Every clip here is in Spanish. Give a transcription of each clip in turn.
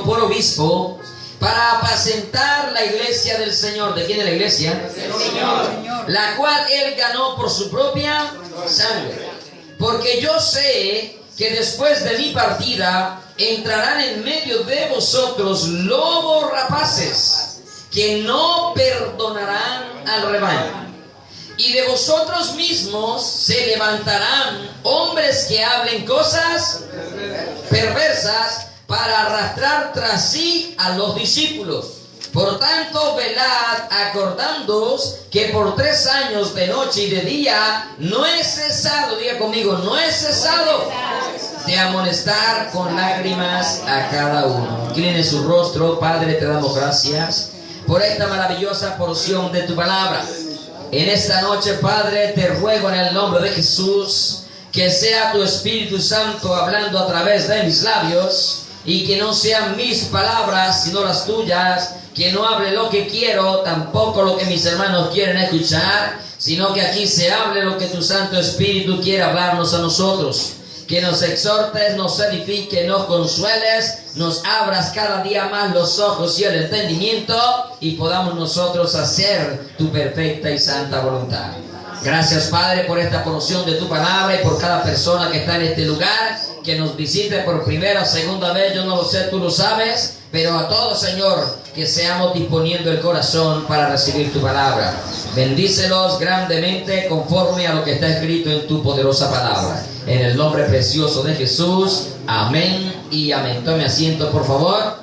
Por obispo para apacentar la iglesia del Señor. ¿De quién es la iglesia? Del Señor. La cual Él ganó por su propia sangre. Porque yo sé que después de mi partida entrarán en medio de vosotros lobos rapaces que no perdonarán al rebaño. Y de vosotros mismos se levantarán hombres que hablen cosas perversas para arrastrar tras sí a los discípulos. Por tanto, velad, acordándoos que por 3 años de noche y de día no he cesado, diga conmigo, no he cesado de amonestar con lágrimas a cada uno. Incline su rostro. Padre, te damos gracias por esta maravillosa porción de tu palabra. En esta noche, Padre, te ruego en el nombre de Jesús que sea tu Espíritu Santo hablando a través de mis labios, y que no sean mis palabras sino las tuyas, que no hable lo que quiero, tampoco lo que mis hermanos quieren escuchar, sino que aquí se hable lo que tu Santo Espíritu quiere hablarnos a nosotros. Que nos exhortes, nos edifiques, nos consueles, nos abras cada día más los ojos y el entendimiento, y podamos nosotros hacer tu perfecta y santa voluntad. Gracias, Padre, por esta porción de tu palabra y por cada persona que está en este lugar, que nos visite por primera o segunda vez, yo no lo sé, tú lo sabes, pero a todos, Señor, que seamos disponiendo el corazón para recibir tu palabra. Bendícelos grandemente conforme a lo que está escrito en tu poderosa palabra. En el nombre precioso de Jesús, amén y amén. Tome asiento, por favor.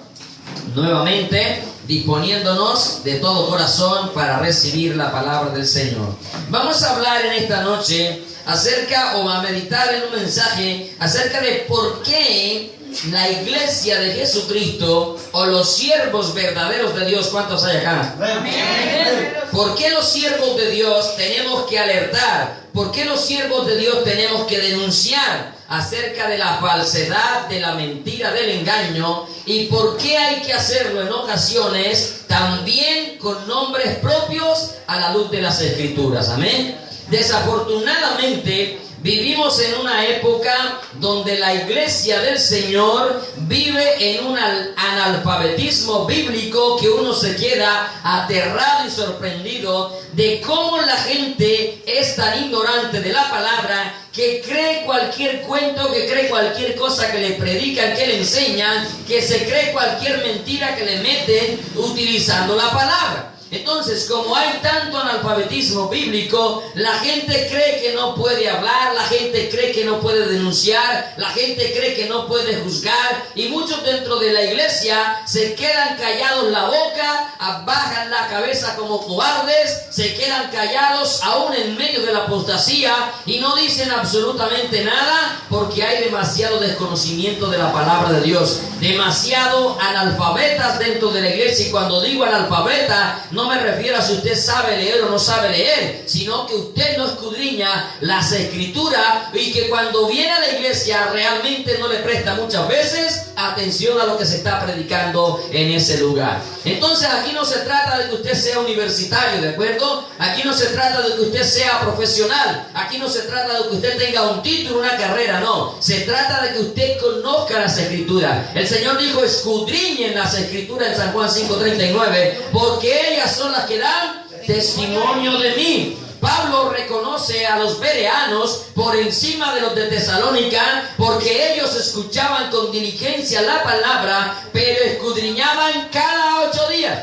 Nuevamente, disponiéndonos de todo corazón para recibir la palabra del Señor. Vamos a hablar en esta noche acerca, o a meditar en un mensaje acerca de por qué la iglesia de Jesucristo, o los siervos verdaderos de Dios, ¿cuántos hay acá? Amén. ¿Por qué los siervos de Dios tenemos que alertar? ¿Por qué los siervos de Dios tenemos que denunciar acerca de la falsedad, de la mentira, del engaño? ¿Y por qué hay que hacerlo en ocasiones también con nombres propios a la luz de las Escrituras? Amén. Desafortunadamente, vivimos en una época donde la iglesia del Señor vive en un analfabetismo bíblico, que uno se queda aterrado y sorprendido de cómo la gente es tan ignorante de la palabra, que cree cualquier cuento, que cree cualquier cosa que le predican, que le enseñan, que se cree cualquier mentira que le meten utilizando la palabra. Entonces, como hay tanto analfabetismo bíblico, la gente cree que no puede hablar, la gente cree que no puede denunciar, la gente cree que no puede juzgar, y muchos dentro de la iglesia se quedan callados la boca, bajan la cabeza como cobardes, se quedan callados aún en medio de la apostasía y no dicen absolutamente nada, porque hay demasiado desconocimiento de la palabra de Dios, demasiado analfabetas dentro de la iglesia. Y cuando digo analfabeta, no me refiero a si usted sabe leer o no sabe leer, sino que usted no escudriña las Escrituras, y que cuando viene a la iglesia realmente no le presta muchas veces atención a lo que se está predicando en ese lugar. Entonces, aquí no se trata de que usted sea universitario, ¿de acuerdo? Aquí no se trata de que usted sea profesional, aquí no se trata de que usted tenga un título, una carrera, no. Se trata de que usted conozca las Escrituras. El Señor dijo: escudriñen las Escrituras en San Juan 5:39, porque ellas son las que dan testimonio de mí. Pablo reconoce a los bereanos por encima de los de Tesalónica, porque ellos escuchaban con diligencia la palabra, pero escudriñaban cada 8 días.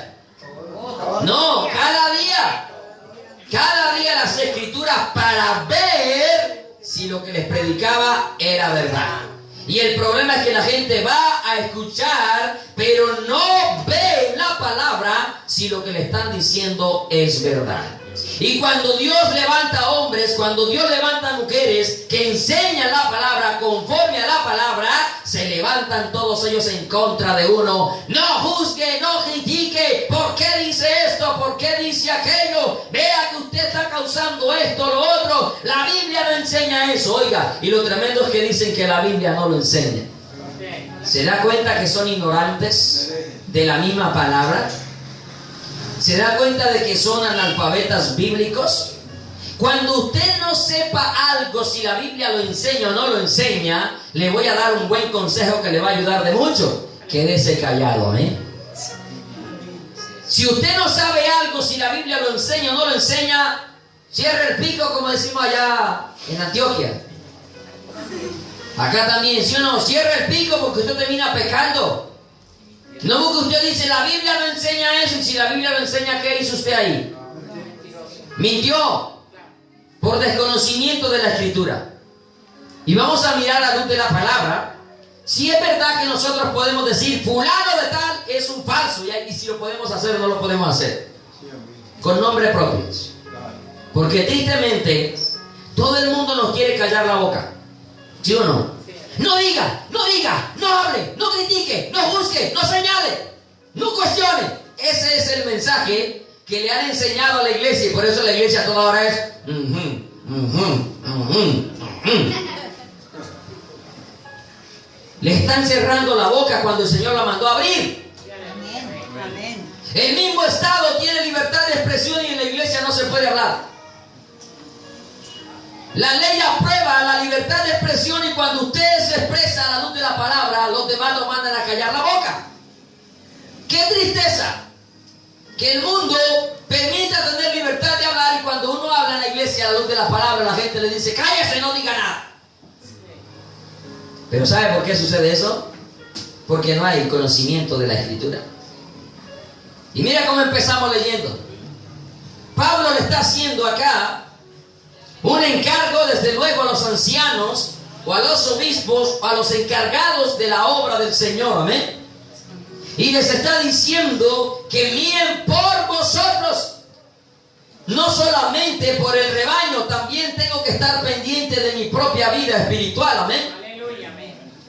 No, cada día las Escrituras, para ver si lo que les predicaba era verdad. Y el problema es que la gente va a escuchar, pero no ve la palabra si lo que le están diciendo es verdad. Y cuando Dios levanta hombres, cuando Dios levanta mujeres que enseñan la palabra conforme a la palabra, se levantan todos ellos en contra de uno. No juzgue, no critique. ¿Por qué dice esto? ¿Por qué dice aquello? Vea que usted está causando esto, lo otro. La Biblia no enseña eso. Oiga, y lo tremendo es que dicen que la Biblia no lo enseña. ¿Se da cuenta que son ignorantes? de la misma palabra? ¿Se da cuenta de que son analfabetas bíblicos? Cuando usted no sepa algo, si la Biblia lo enseña o no lo enseña, le voy a dar un buen consejo que le va a ayudar de mucho. Quédese callado, ¿eh? Si usted no sabe algo, si la Biblia lo enseña o no lo enseña, cierre el pico, como decimos allá en Antioquia. Acá también, si uno cierra el pico porque usted termina pecando. No, porque usted dice, la Biblia no enseña eso, y si la Biblia lo enseña, ¿qué hizo usted ahí? Mintió por desconocimiento de la Escritura. Y vamos a mirar a la luz de la palabra. Si es verdad que nosotros podemos decir, fulano de tal es un falso, y si lo podemos hacer o no lo podemos hacer, con nombres propios. Porque tristemente, todo el mundo nos quiere callar la boca. ¿Sí o no? No diga, no hable, no critique, no juzgue, no señale, no cuestione. Ese es el mensaje que le han enseñado a la iglesia, y por eso la iglesia a toda hora es Le están cerrando la boca cuando el Señor la mandó a abrir. Amén. El mismo Estado tiene libertad de expresión y en la iglesia no se puede hablar. La ley aprueba la libertad de expresión, y cuando usted se expresa a la luz de la palabra, los demás lo mandan a callar la boca. ¡Qué tristeza! Que el mundo permita tener libertad de hablar, y cuando uno habla en la iglesia a la luz de la palabra, la gente le dice, cállese, no diga nada. Pero ¿sabe por qué sucede eso? Porque no hay conocimiento de la Escritura. Y mira cómo empezamos leyendo. Pablo le está haciendo acá un encargo, desde luego, a los ancianos o a los obispos, a los encargados de la obra del Señor. Amén. Y les está diciendo que miren por vosotros. No solamente por el rebaño, también tengo que estar pendiente de mi propia vida espiritual. Amén.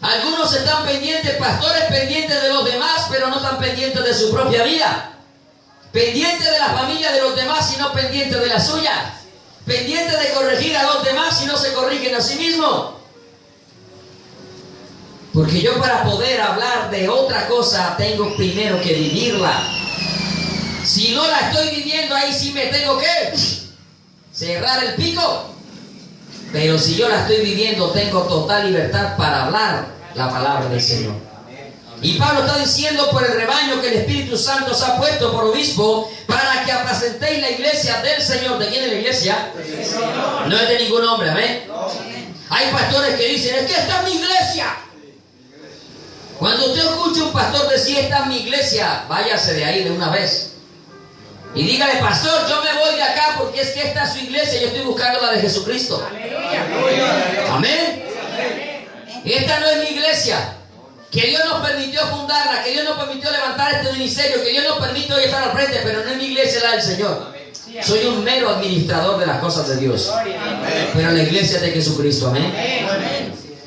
Algunos están pendientes, pastores pendientes de los demás, pero no están pendientes de su propia vida. Pendientes de la familia de los demás y no pendientes de la suya. Pendientes de corregir a los demás y no se corrigen a sí mismos. Porque yo, para poder hablar de otra cosa, tengo primero que vivirla. Si no la estoy viviendo, ahí sí me tengo que cerrar el pico. Pero si yo la estoy viviendo, tengo total libertad para hablar la palabra del Señor. Y Pablo está diciendo por el rebaño que el Espíritu Santo os ha puesto por obispo, para que apacentéis la iglesia del Señor. ¿De quién es la iglesia? No es de ningún hombre, amén. Hay pastores que dicen, es que esta es mi iglesia. Cuando usted escuche un pastor decir, esta es mi iglesia, váyase de ahí de una vez. Y dígale, pastor, yo me voy de acá porque es que esta es su iglesia, yo estoy buscando la de Jesucristo. Amén. Esta no es mi iglesia. Que Dios nos permitió fundarla, que Dios nos permitió levantar este ministerio, que Dios nos permitió estar al frente, pero no es mi iglesia, la del Señor. Soy un mero administrador de las cosas de Dios. Pero la iglesia es de Jesucristo. Amén.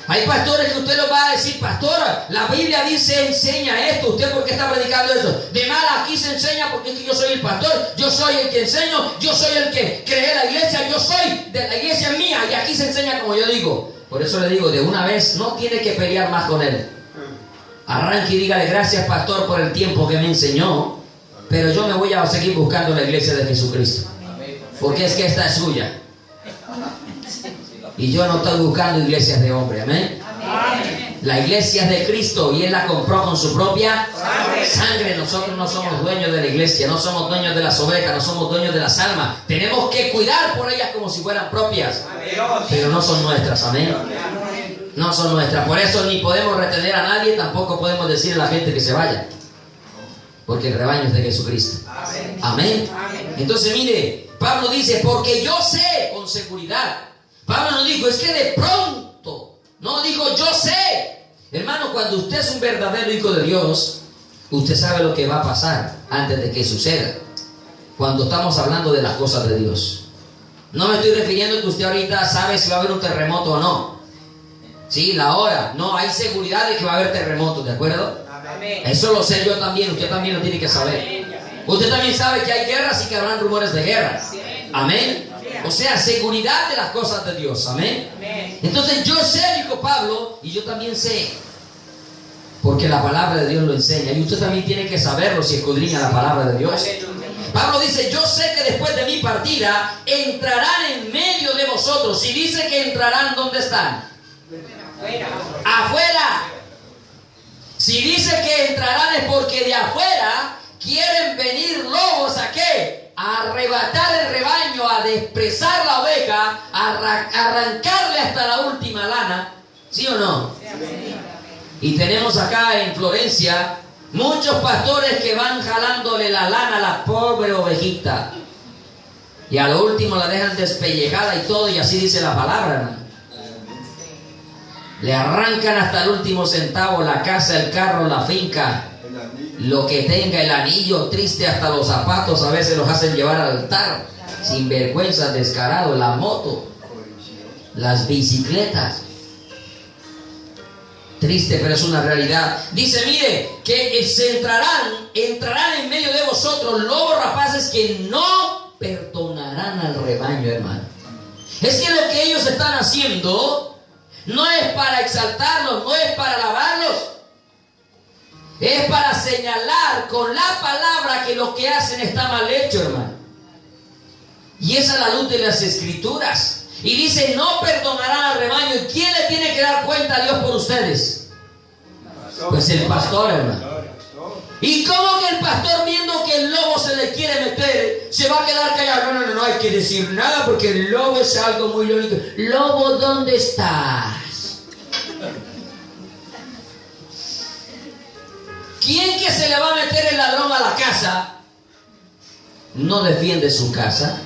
Hay pastores que usted lo va a decir, pastora, la Biblia dice, enseña esto. ¿Usted por qué está predicando eso? De mal, aquí se enseña porque es que yo soy el pastor, yo soy el que enseño, yo soy el que creé la iglesia, yo soy de la iglesia mía, y aquí se enseña como yo digo. Por eso le digo, de una vez, no tiene que pelear más con él. Arranque y dígale, gracias pastor por el tiempo que me enseñó, pero yo me voy a seguir buscando la iglesia de Jesucristo, porque es que esta es suya. Y yo no estoy buscando iglesias de hombre, amén. La iglesia es de Cristo y Él la compró con su propia sangre. Nosotros no somos dueños de la iglesia, no somos dueños de las ovejas, no somos dueños de las almas. Tenemos que cuidar por ellas como si fueran propias, pero no son nuestras, amén. No son nuestras. Por eso ni podemos retener a nadie, tampoco podemos decir a la gente que se vaya, porque el rebaño es de Jesucristo. Amén. Entonces mire, Pablo dice, porque yo sé con seguridad. Pablo no dijo, es que de pronto. No, dijo, yo sé. Hermano, cuando usted es un verdadero hijo de Dios, usted sabe lo que va a pasar antes de que suceda. Cuando estamos hablando de las cosas de Dios. No me estoy refiriendo a que usted ahorita sabe si va a haber un terremoto o no. Sí, la hora. No, hay seguridad de que va a haber terremotos, ¿de acuerdo? Amén. Eso lo sé yo también, usted también lo tiene que saber. Amén. Usted también sabe que hay guerras y que habrán rumores de guerra. Amén. O sea, seguridad de las cosas de Dios. Amén. Entonces yo sé, dijo Pablo, y yo también sé Porque la palabra de Dios lo enseña. Y usted también tiene que saberlo si escudriña la palabra de Dios. Pablo dice, yo sé que después de mi partida entrarán en medio de vosotros. Y dice que entrarán, ¿dónde están? Afuera. Si dice que entrarán es porque de afuera quieren venir lobos, ¿a qué? A arrebatar el rebaño, a desprezar la oveja, a arrancarle hasta la última lana. ¿Sí o no? Y tenemos acá en Florencia muchos pastores que van jalándole la lana a la pobre ovejita. Y a lo último la dejan despellejada y todo, y así dice la palabra, hermano. Le arrancan hasta el último centavo, la casa, el carro, la finca, lo que tenga, el anillo, triste, hasta los zapatos a veces los hacen llevar al altar. Sin vergüenza, descarado, la moto, las bicicletas. Triste, pero es una realidad. Dice, mire, que entrarán en medio de vosotros lobos rapaces que no perdonarán al rebaño, hermano. Es que lo que ellos están haciendo no es para exaltarlos, no es para alabarlos, es para señalar con la palabra que lo que hacen está mal hecho, hermano. Y esa es la luz de las Escrituras. Y dice, no perdonarán al rebaño. ¿Y quién le tiene que dar cuenta a Dios por ustedes? Pues el pastor, hermano. ¿Y cómo que el pastor, viendo que el lobo se le quiere meter, se va a quedar callado? No hay que decir nada porque el lobo es algo muy lógico. Lobo, ¿dónde estás? ¿Quién que se le va a meter el ladrón a la casa no defiende su casa?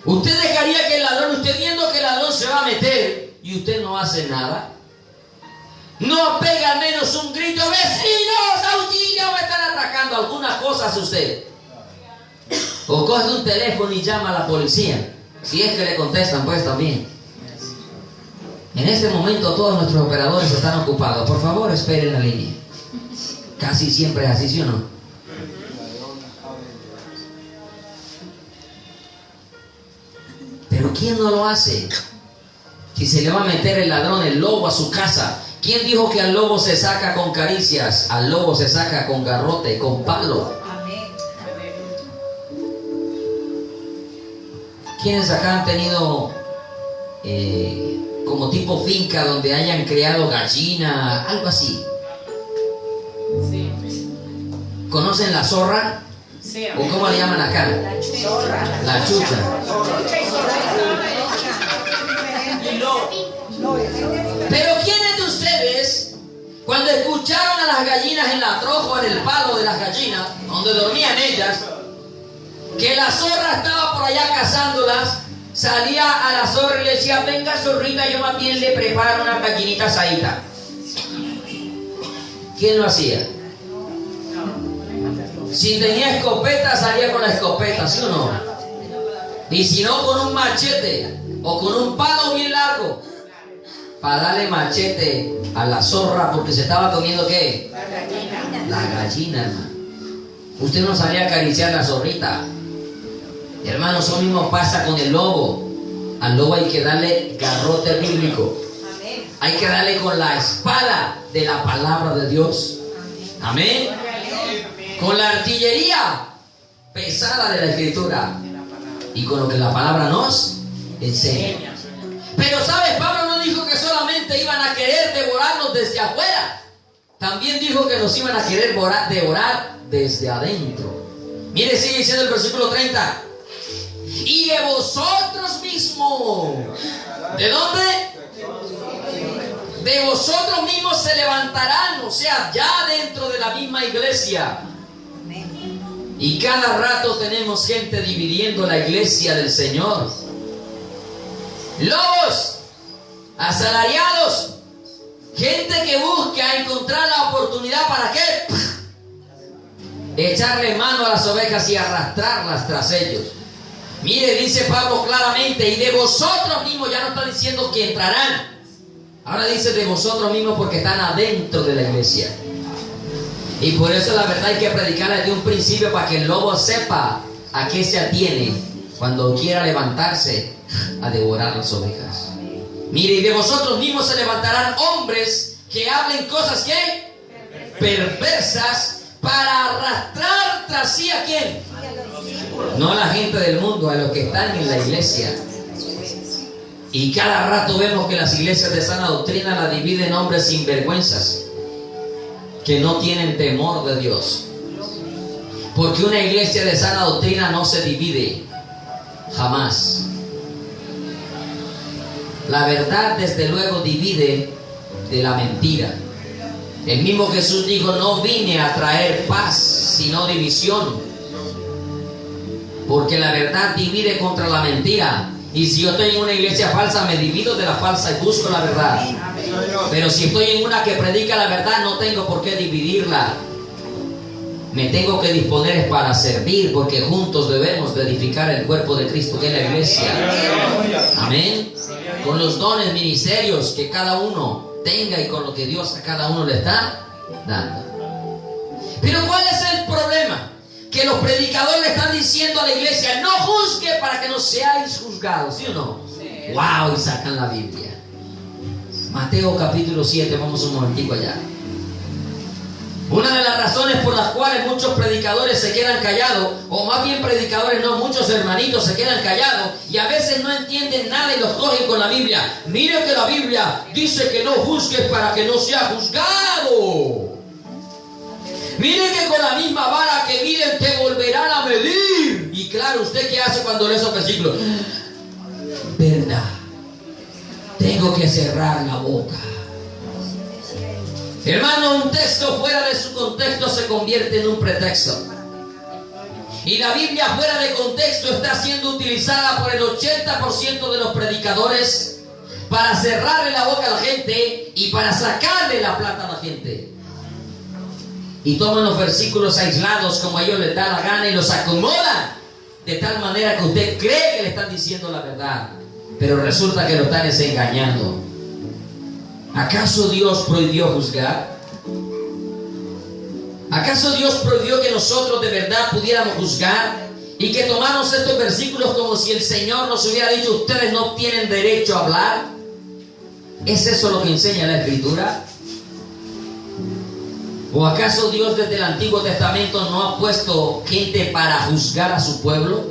¿Usted dejaría que el ladrón, usted viendo que el ladrón se va a meter y usted no hace nada? No pega al menos un grito, vecinos, auxilio, me están atracando, algunas cosas usted. O coge un teléfono y llama a la policía, si es que le contestan, pues también. En este momento todos nuestros operadores están ocupados, por favor esperen la línea. Casi siempre es así, ¿sí o no? Pero ¿quién no lo hace? Si se le va a meter el ladrón, el lobo a su casa, ¿quién dijo que al lobo se saca con caricias? Al lobo se saca con garrote, con palo. ¿Quiénes acá han tenido como tipo finca donde hayan creado gallina, algo así? ¿Conocen la zorra? ¿O cómo le llaman acá? La chucha. Pero ¿quiénes de ustedes, cuando escucharon a las gallinas en la troja o en el palo de las gallinas, donde dormían ellas, que la zorra estaba por allá cazándolas, salía a la zorra y le decía, venga zorrita, yo más bien le preparo una gallinita asadita? ¿Quién lo hacía? Si tenía escopeta, salía con la escopeta, ¿sí o no? Y si no, con un machete o con un palo bien largo para darle machete a la zorra porque se estaba comiendo ¿qué? La gallina, hermano. Usted no sabía acariciar la zorrita. Hermano, eso mismo pasa con el lobo. Al lobo hay que darle garrote bíblico. Hay que darle con la espada de la palabra de Dios. Amén. Con la artillería pesada de la Escritura y con lo que la palabra nos enseña. Pero ¿sabes? Pablo no dijo que solamente iban a querer devorarnos desde afuera, también dijo que nos iban a querer devorar desde adentro. Mire, sigue diciendo el versículo 30. Y de vosotros mismos, ¿de dónde? De vosotros mismos se levantarán, o sea, ya dentro de la misma iglesia. Y cada rato tenemos gente dividiendo la iglesia del Señor. Lobos, asalariados, gente que busca encontrar la oportunidad para ¿qué? Echarle mano a las ovejas y arrastrarlas tras ellos. Mire, dice Pablo claramente, y de vosotros mismos, ya no está diciendo que entrarán. Ahora dice de vosotros mismos porque están adentro de la iglesia. Y por eso la verdad hay que predicarla desde un principio para que el lobo sepa a qué se atiene cuando quiera levantarse a devorar las ovejas. Mire, y de vosotros mismos se levantarán hombres que hablen cosas que perversas para arrastrar tras sí ¿a quién? No a la gente del mundo, a los que están en la iglesia. Y cada rato vemos que las iglesias de sana doctrina la dividen hombres sinvergüenzas que no tienen temor de Dios. Porque una iglesia de sana doctrina no se divide jamás. La verdad desde luego divide de la mentira. El mismo Jesús dijo: no vine a traer paz sino división, porque la verdad divide contra la mentira. Y si yo estoy en una iglesia falsa, me divido de la falsa y busco la verdad. Pero si estoy en una que predica la verdad, no tengo por qué dividirla. Me tengo que disponer para servir, porque juntos debemos de edificar el cuerpo de Cristo, que es la iglesia. Amén. Con los dones, ministerios que cada uno tenga y con lo que Dios a cada uno le está dando. Pero ¿cuál es el problema? Que los predicadores le están diciendo a la iglesia: no juzgue para que no seáis juzgados, ¿sí o no? Sí. Wow, y sacan la Biblia. Mateo capítulo 7, vamos un momentico allá. Una de las razones por las cuales muchos predicadores se quedan callados, o más bien predicadores no, muchos hermanitos se quedan callados y a veces no entienden nada y los cogen con la Biblia. Mire que la Biblia dice que no juzgues para que no seas juzgado. Mire que con la misma vara que miden te volverán a medir. Y claro, ¿usted qué hace cuando lee esos versículos? Verdad, tengo que cerrar la boca. Hermano, un texto fuera de su contexto se convierte en un pretexto. Y la Biblia fuera de contexto está siendo utilizada por el 80% de los predicadores para cerrarle la boca a la gente y para sacarle la plata a la gente. Y toman los versículos aislados como a ellos les da la gana y los acomodan de tal manera que usted cree que le están diciendo la verdad, pero resulta que lo están engañando. ¿Acaso Dios prohibió juzgar? ¿Acaso Dios prohibió que nosotros de verdad pudiéramos juzgar? Y que tomáramos estos versículos como si el Señor nos hubiera dicho: ustedes no tienen derecho a hablar. ¿Es eso lo que enseña la Escritura? ¿O acaso Dios desde el Antiguo Testamento no ha puesto gente para juzgar a su pueblo?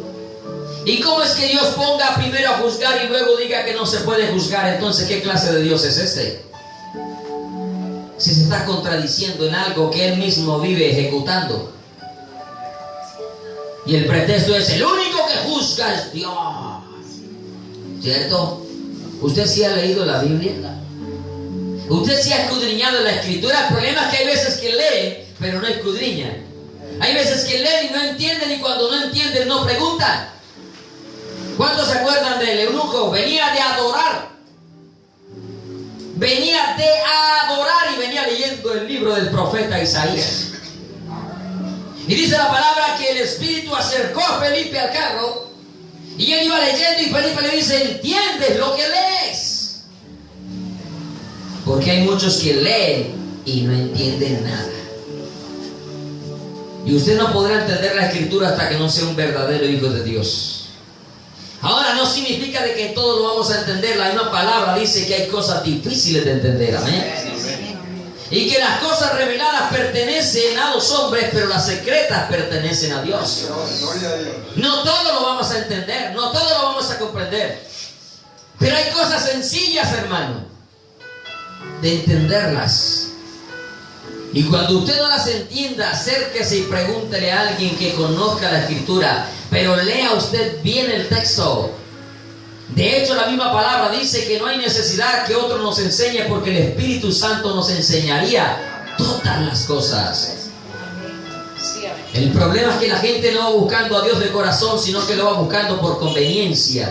¿Y cómo es que Dios ponga primero a juzgar y luego diga que no se puede juzgar? Entonces, ¿qué clase de Dios es este? Si se está contradiciendo en algo que Él mismo vive ejecutando. Y el pretexto es: el único que juzga es Dios. ¿Cierto? ¿Usted sí ha leído la Biblia? ¿Usted sí ha escudriñado la Escritura? El problema es que hay veces que leen, pero no escudriñan. Hay veces que leen y no entienden, y cuando no entienden no preguntan. ¿Cuántos se acuerdan del eunuco? Venía de adorar. Venía de adorar y venía leyendo el libro del profeta Isaías. Y dice la palabra que el Espíritu acercó a Felipe al carro y él iba leyendo y Felipe le dice: ¿entiendes lo que lees? Porque hay muchos que leen y no entienden nada. Y usted no podrá entender la Escritura hasta que no sea un verdadero hijo de Dios. Ahora, no significa de que todo lo vamos a entender. La misma palabra dice que hay cosas difíciles de entender. Amén. Y que las cosas reveladas pertenecen a los hombres, pero las secretas pertenecen a Dios. No todo lo vamos a entender, no todo lo vamos a comprender. Pero hay cosas sencillas, hermano, de entenderlas. Y cuando usted no las entienda, acérquese y pregúntele a alguien que conozca la Escritura. Pero lea usted bien el texto. De hecho, la misma palabra dice que no hay necesidad que otro nos enseñe, porque el Espíritu Santo nos enseñaría todas las cosas. El problema es que la gente no va buscando a Dios de corazón, sino que lo va buscando por conveniencia.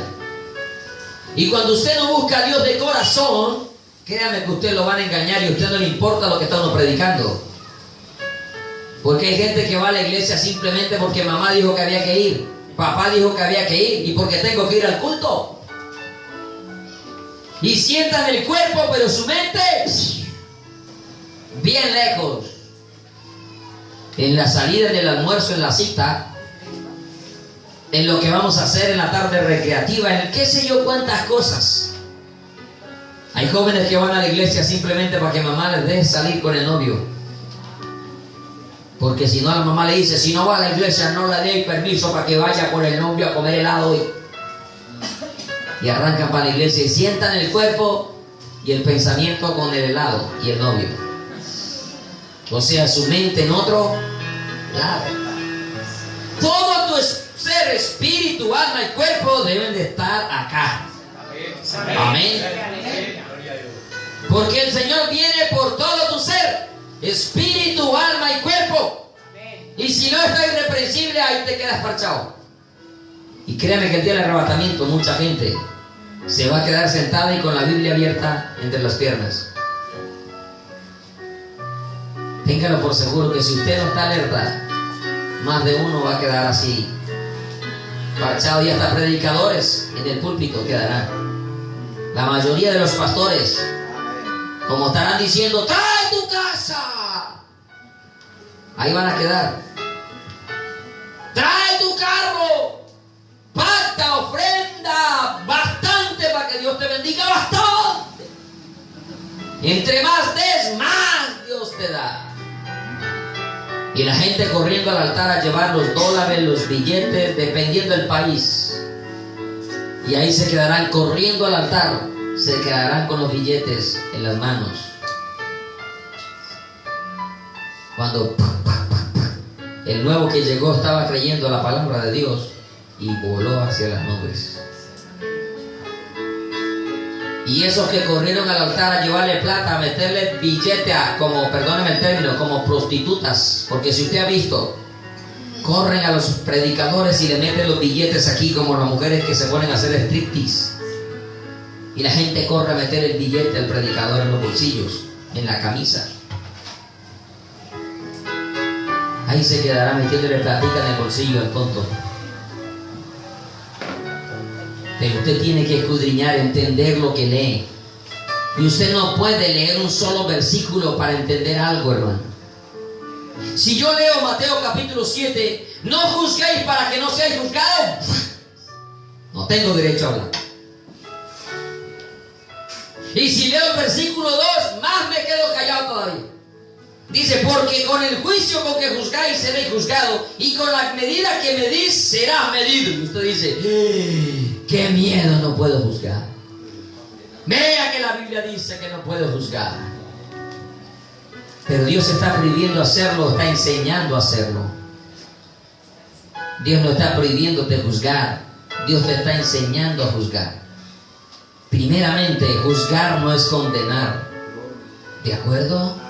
Y cuando usted no busca a Dios de corazón, créame que usted lo van a engañar y a usted no le importa lo que está uno predicando. Porque hay gente que va a la iglesia simplemente porque mamá dijo que había que ir, papá dijo que había que ir, y porque tengo que ir al culto. Y sientan el cuerpo, pero su mente bien lejos. En la salida, en el almuerzo, en la cita, en lo que vamos a hacer en la tarde recreativa, en el qué sé yo cuántas cosas. Hay jóvenes que van a la iglesia simplemente para que mamá les deje salir con el novio. Porque si no, la mamá le dice, si no va a la iglesia, no le dé permiso para que vaya con el novio a comer helado hoy. Y arrancan para la iglesia y sientan el cuerpo y el pensamiento con el helado y el novio. O sea, su mente en otro lado. Todo tu ser, espíritu, alma y cuerpo deben de estar acá. Amén. Porque el Señor viene por todo tu ser, espíritu, alma y cuerpo. Y si no está irreprensible, ahí te quedas parchado. Y créame que el día del arrebatamiento mucha gente se va a quedar sentada y con la Biblia abierta entre las piernas. Téngalo por seguro que si usted no está alerta, más de uno va a quedar así, parchado. Y hasta predicadores en el púlpito quedarán. La mayoría de los pastores, como estarán diciendo, ¡trae tu casa!, ahí van a quedar. ¡Trae tu carro! ¡Pacta, ofrenda! ¡Bastante para que Dios te bendiga! ¡Bastante! Entre más des, más Dios te da. Y la gente corriendo al altar a llevar los dólares, los billetes, dependiendo del país. Y ahí se quedarán corriendo al altar, se quedarán con los billetes en las manos. Cuando el nuevo que llegó estaba creyendo la palabra de Dios y voló hacia las nubes. Y esos que corrieron al altar a llevarle plata, a meterle billete a, como, perdóneme el término, como prostitutas, porque si usted ha visto, corren a los predicadores y le meten los billetes aquí, como las mujeres que se ponen a hacer striptease. Y la gente corre a meter el billete al predicador en los bolsillos, en la camisa. Ahí se quedará metiéndole platica en el bolsillo al tonto. Pero usted tiene que escudriñar, entender lo que lee. Y usted no puede leer un solo versículo para entender algo, hermano. Si yo leo Mateo capítulo 7, no juzguéis para que no seáis juzgados, no tengo derecho a hablar. Y si leo el versículo 2, más me quedo callado todavía. Dice, porque con el juicio con que juzgáis seréis juzgados, y con la medida que medís será medido. Y usted dice, qué miedo, no puedo juzgar. Vea que la Biblia dice que no puedo juzgar. Pero Dios está prohibiendo hacerlo, está enseñando a hacerlo. Dios no está prohibiéndote juzgar, Dios te está enseñando a juzgar. Primeramente, juzgar no es condenar. ¿De acuerdo?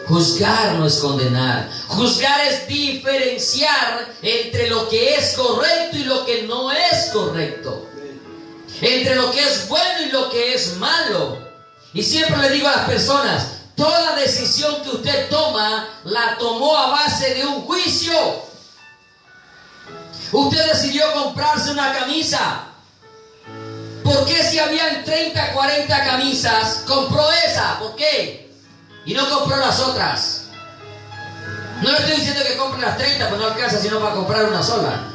Juzgar no es condenar. Juzgar es diferenciar entre lo que es correcto y lo que no es correcto. Entre lo que es bueno y lo que es malo. Y siempre le digo a las personas, toda decisión que usted toma, la tomó a base de un juicio. Usted decidió comprarse una camisa. ¿Por qué si habían 30, 40 camisas, compró esa? ¿Por qué? Y no compró las otras. No le estoy diciendo que compre las 30, pues no alcanza sino para comprar una sola.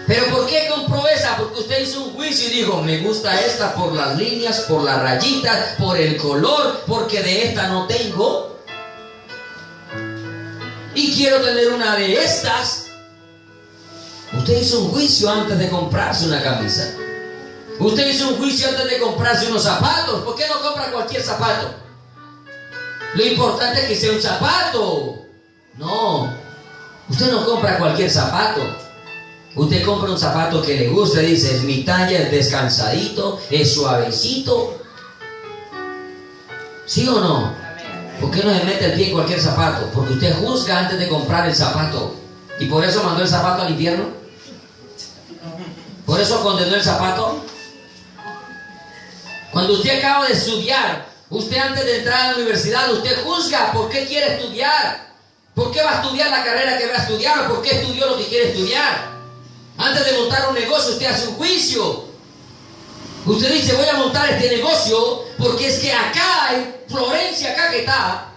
Pero ¿por qué compró esa? Porque usted hizo un juicio y dijo, me gusta esta por las líneas, por las rayitas, por el color, porque de esta no tengo. Y quiero tener una de estas. Usted hizo un juicio antes de comprarse una camisa. Usted hizo un juicio antes de comprarse unos zapatos. ¿Por qué no compra cualquier zapato? Lo importante es que sea un zapato. No, usted no compra cualquier zapato. Usted compra un zapato que le guste. Dice, es mi talla, es descansadito, es suavecito. ¿Sí o no? ¿Por qué no se mete el pie en cualquier zapato? Porque usted juzga antes de comprar el zapato. ¿Y por eso mandó el zapato al infierno? ¿Por eso condenó el zapato? Cuando usted acaba de estudiar, usted antes de entrar a la universidad, usted juzga por qué quiere estudiar. ¿Por qué va a estudiar la carrera que va a estudiar? ¿O por qué estudió lo que quiere estudiar? Antes de montar un negocio, usted hace un juicio. Usted dice, voy a montar este negocio porque es que acá, en Florencia, acá que está,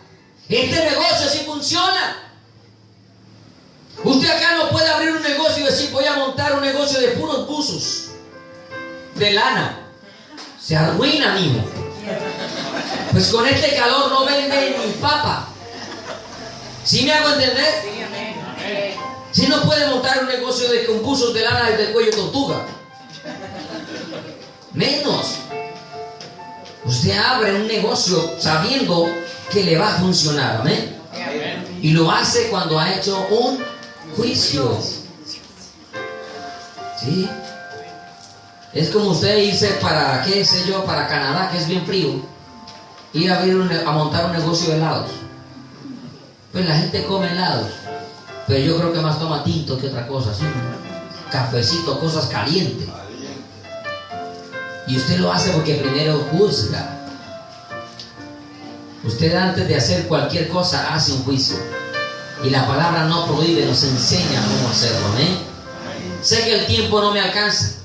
este negocio sí funciona. Usted acá no puede abrir un negocio y decir, voy a montar un negocio de puros buzos, de lana. Se arruina, mijo. Pues con este calor no vende ni papa. ¿Sí me hago entender? Si no puede montar un negocio de concursos de lana del cuello tortuga, menos. Usted abre un negocio sabiendo que le va a funcionar, amén. Y lo hace cuando ha hecho un juicio. ¿Sí? Es como usted irse para, qué sé yo, para Canadá, que es bien frío, ir a montar un negocio de helados. Pues la gente come helados, pero yo creo que más toma tinto que otra cosa, ¿sí? Cafecito, cosas calientes. Y usted lo hace porque primero juzga. Usted antes de hacer cualquier cosa hace un juicio. Y la palabra no prohíbe, nos enseña cómo hacerlo, ¿eh? Sé que el tiempo no me alcanza,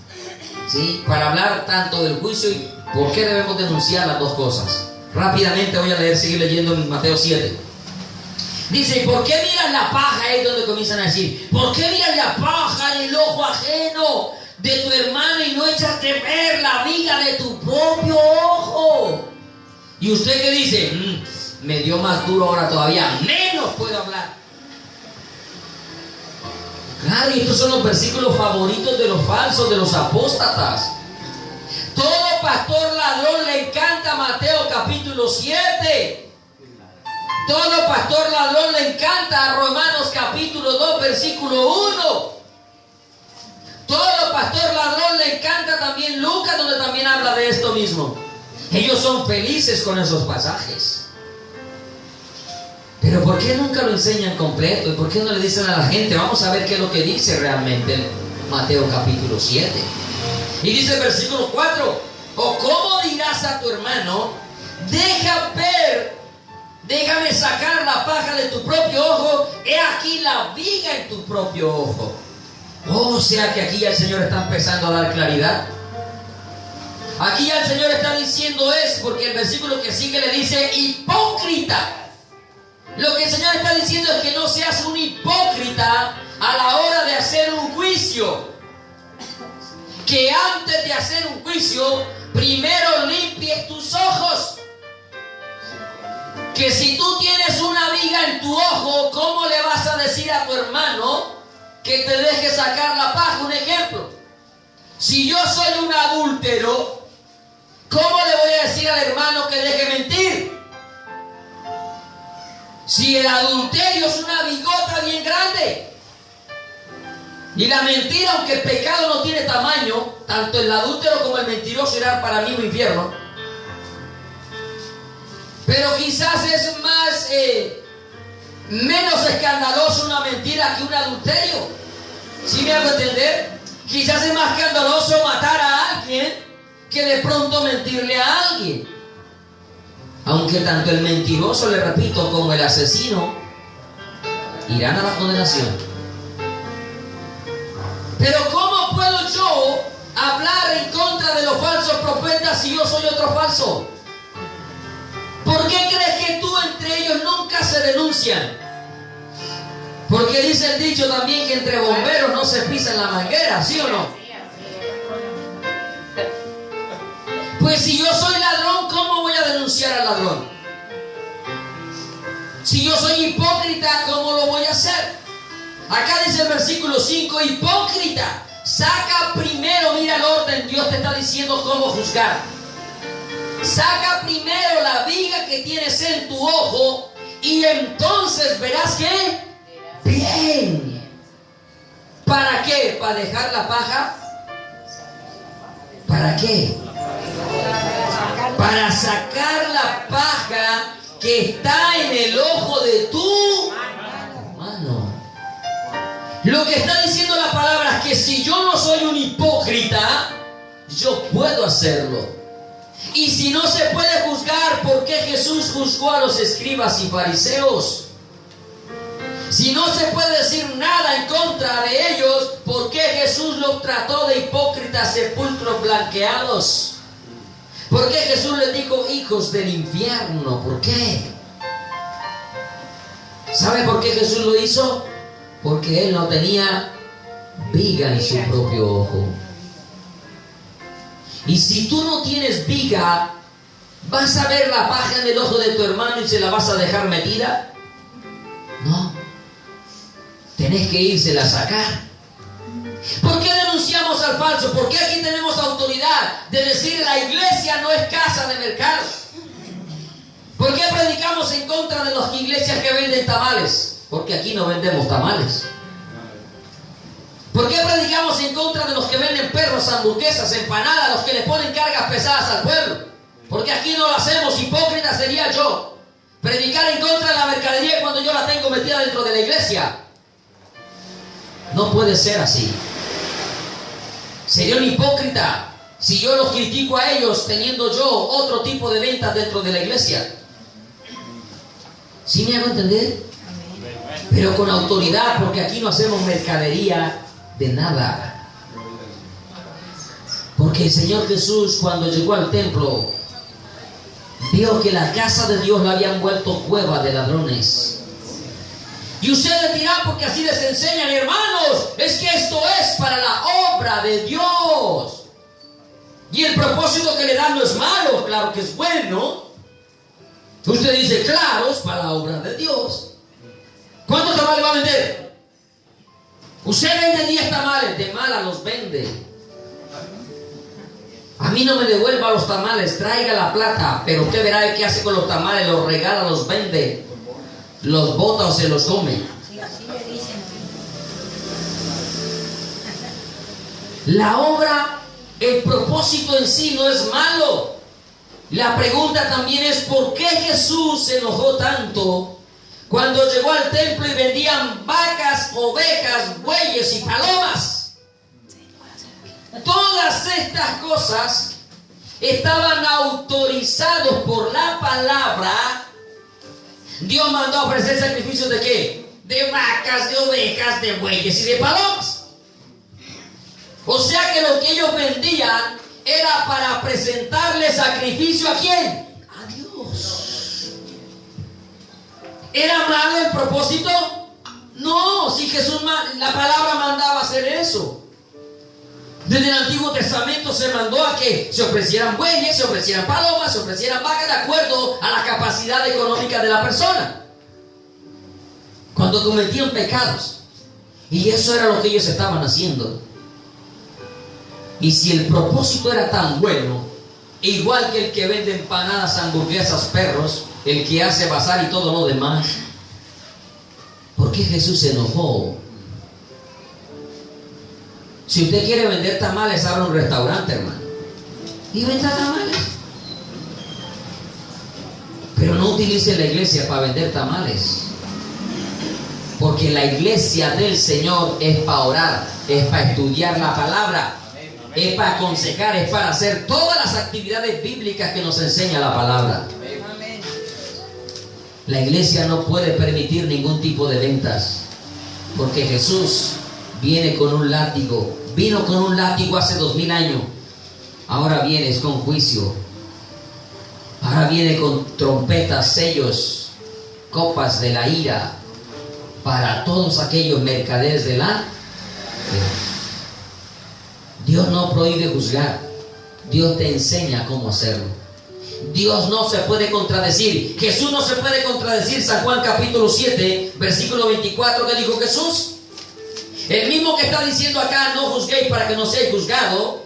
¿sí?, para hablar tanto del juicio y por qué debemos denunciar las dos cosas. Rápidamente voy a seguir leyendo en Mateo 7. Dice, ¿por qué miras la paja? Ahí es donde comienzan a decir, ¿por qué miras la paja en el ojo ajeno de tu hermano y no echas de ver la viga de tu propio ojo? ¿Y usted qué dice? Me dio más duro ahora todavía, menos puedo hablar. Claro, y estos son los versículos favoritos de los falsos, de los apóstatas. Todo pastor ladrón le encanta Mateo capítulo 7. Todo pastor ladrón le encanta Romanos capítulo 2 versículo 1. Todo pastor ladrón le encanta también Lucas, donde también habla de esto mismo. Ellos son felices con esos pasajes. Pero ¿por qué nunca lo enseñan completo? ¿Y por qué no le dicen a la gente? Vamos a ver qué es lo que dice realmente Mateo capítulo 7. Y dice el versículo 4: ¿o cómo dirás a tu hermano, déjame sacar la paja de tu propio ojo, he aquí la viga en tu propio ojo? O sea que aquí ya el Señor está empezando a dar claridad. Aquí ya el Señor está diciendo es, porque el versículo que sigue le dice, hipócrita. Lo que el Señor está diciendo es que no seas un hipócrita a la hora de hacer un juicio. Que antes de hacer un juicio, primero limpies tus ojos. Que si tú tienes una viga en tu ojo, ¿cómo le vas a decir a tu hermano que te deje sacar la paja? Un ejemplo. Si yo soy un adúltero, ¿cómo le voy a decir al hermano que deje mentir? Si el adulterio es una bigota bien grande. Y la mentira, aunque el pecado no tiene tamaño, tanto el adúltero como el mentiroso irán para mí un infierno. Pero quizás es menos escandaloso una mentira que un adulterio. ¿Sí me hago entender? Quizás es más escandaloso matar a alguien que de pronto mentirle a alguien. Aunque tanto el mentiroso, le repito, como el asesino irán a la condenación. Pero ¿cómo puedo yo hablar en contra de los falsos profetas si yo soy otro falso? ¿Por qué crees que tú entre ellos nunca se denuncian? Porque dice el dicho también que entre bomberos no se pisan la manguera, ¿sí o no? Pues si yo soy ladrón, ¿cómo voy a denunciar al ladrón? Si yo soy hipócrita, ¿cómo lo voy a hacer? Acá dice el versículo 5, hipócrita, saca primero, mira el orden, Dios te está diciendo cómo juzgar. Saca primero la viga que tienes en tu ojo y entonces verás que bien. ¿Para qué? ¿Para dejar la paja? ¿Para qué? Para sacar la paja que está en el ojo de tu mano. Lo que está diciendo la palabra es que si yo no soy un hipócrita, yo puedo hacerlo. Y si no se puede juzgar, ¿por qué Jesús juzgó a los escribas y fariseos? Si no se puede decir nada en contra de ellos, ¿por qué Jesús los trató de hipócritas, sepulcros blanqueados? ¿Por qué Jesús les dijo hijos del infierno? ¿Por qué? ¿Sabe por qué Jesús lo hizo? Porque él no tenía viga en su propio ojo. Y si tú no tienes viga, ¿vas a ver la paja en el ojo de tu hermano y se la vas a dejar metida? No. Tenés que írsela a sacar. ¿Por qué denunciamos al falso? ¿Por qué aquí tenemos autoridad de decir la iglesia no es casa de mercado? ¿Por qué predicamos en contra de las iglesias que venden tamales? Porque aquí no vendemos tamales. ¿Por qué predicamos en contra de los que venden perros, hamburguesas, empanadas, los que le ponen cargas pesadas al pueblo? Porque aquí no lo hacemos. Hipócrita sería yo predicar en contra de la mercadería cuando yo la tengo metida dentro de la iglesia. No puede ser así. Sería un hipócrita si yo los critico a ellos teniendo yo otro tipo de ventas dentro de la iglesia. ¿Sí me hago entender? Pero con autoridad, porque aquí no hacemos mercadería de nada. Porque el Señor Jesús, cuando llegó al templo, vio que la casa de Dios la habían vuelto cueva de ladrones. Y ustedes dirán, porque así les enseñan, hermanos, es que esto es para la obra de Dios. Y el propósito que le dan no es malo, claro que es bueno. Usted dice, claro, es para la obra de Dios. ¿Cuántos tamales va a vender? Usted vende 10 tamales, de mala los vende. A mí no me devuelva los tamales, traiga la plata. Pero usted verá qué hace con los tamales, los regala, los vende, los bota o se los come. La obra, el propósito en sí no es malo. La pregunta también es ¿por qué Jesús se enojó tanto cuando llegó al templo y vendían vacas, ovejas, bueyes y palomas? Todas estas cosas estaban autorizados por la palabra. Dios mandó a ofrecer sacrificios ¿de qué? De vacas, de ovejas, de bueyes y de palomas. O sea que lo que ellos vendían era para presentarle sacrificio ¿a quién? A Dios. ¿Era malo el propósito? No, si Jesús, la palabra mandaba hacer eso. Desde el Antiguo Testamento se mandó a que se ofrecieran bueyes, se ofrecieran palomas, se ofrecieran vacas de acuerdo a la capacidad económica de la persona. Cuando cometían pecados. Y eso era lo que ellos estaban haciendo. Y si el propósito era tan bueno, igual que el que vende empanadas, hamburguesas, perros, el que hace bazar y todo lo demás, ¿por qué Jesús se enojó? Si usted quiere vender tamales, abra un restaurante, hermano, y venda tamales. Pero no utilice la iglesia para vender tamales, porque la iglesia del Señor es para orar, es para estudiar la palabra, es para aconsejar, es para hacer todas las actividades bíblicas que nos enseña la palabra. La iglesia no puede permitir ningún tipo de ventas, porque Jesús viene con un látigo. Vino con un látigo hace 2000 años. Ahora vienes con juicio. Ahora viene con trompetas, sellos, copas de la ira para todos aquellos mercaderes de la... Dios no prohíbe juzgar. Dios te enseña cómo hacerlo. Dios no se puede contradecir. Jesús no se puede contradecir. San Juan capítulo 7, versículo 24, ¿qué dijo Jesús? El mismo que está diciendo acá, no juzguéis para que no seáis juzgados,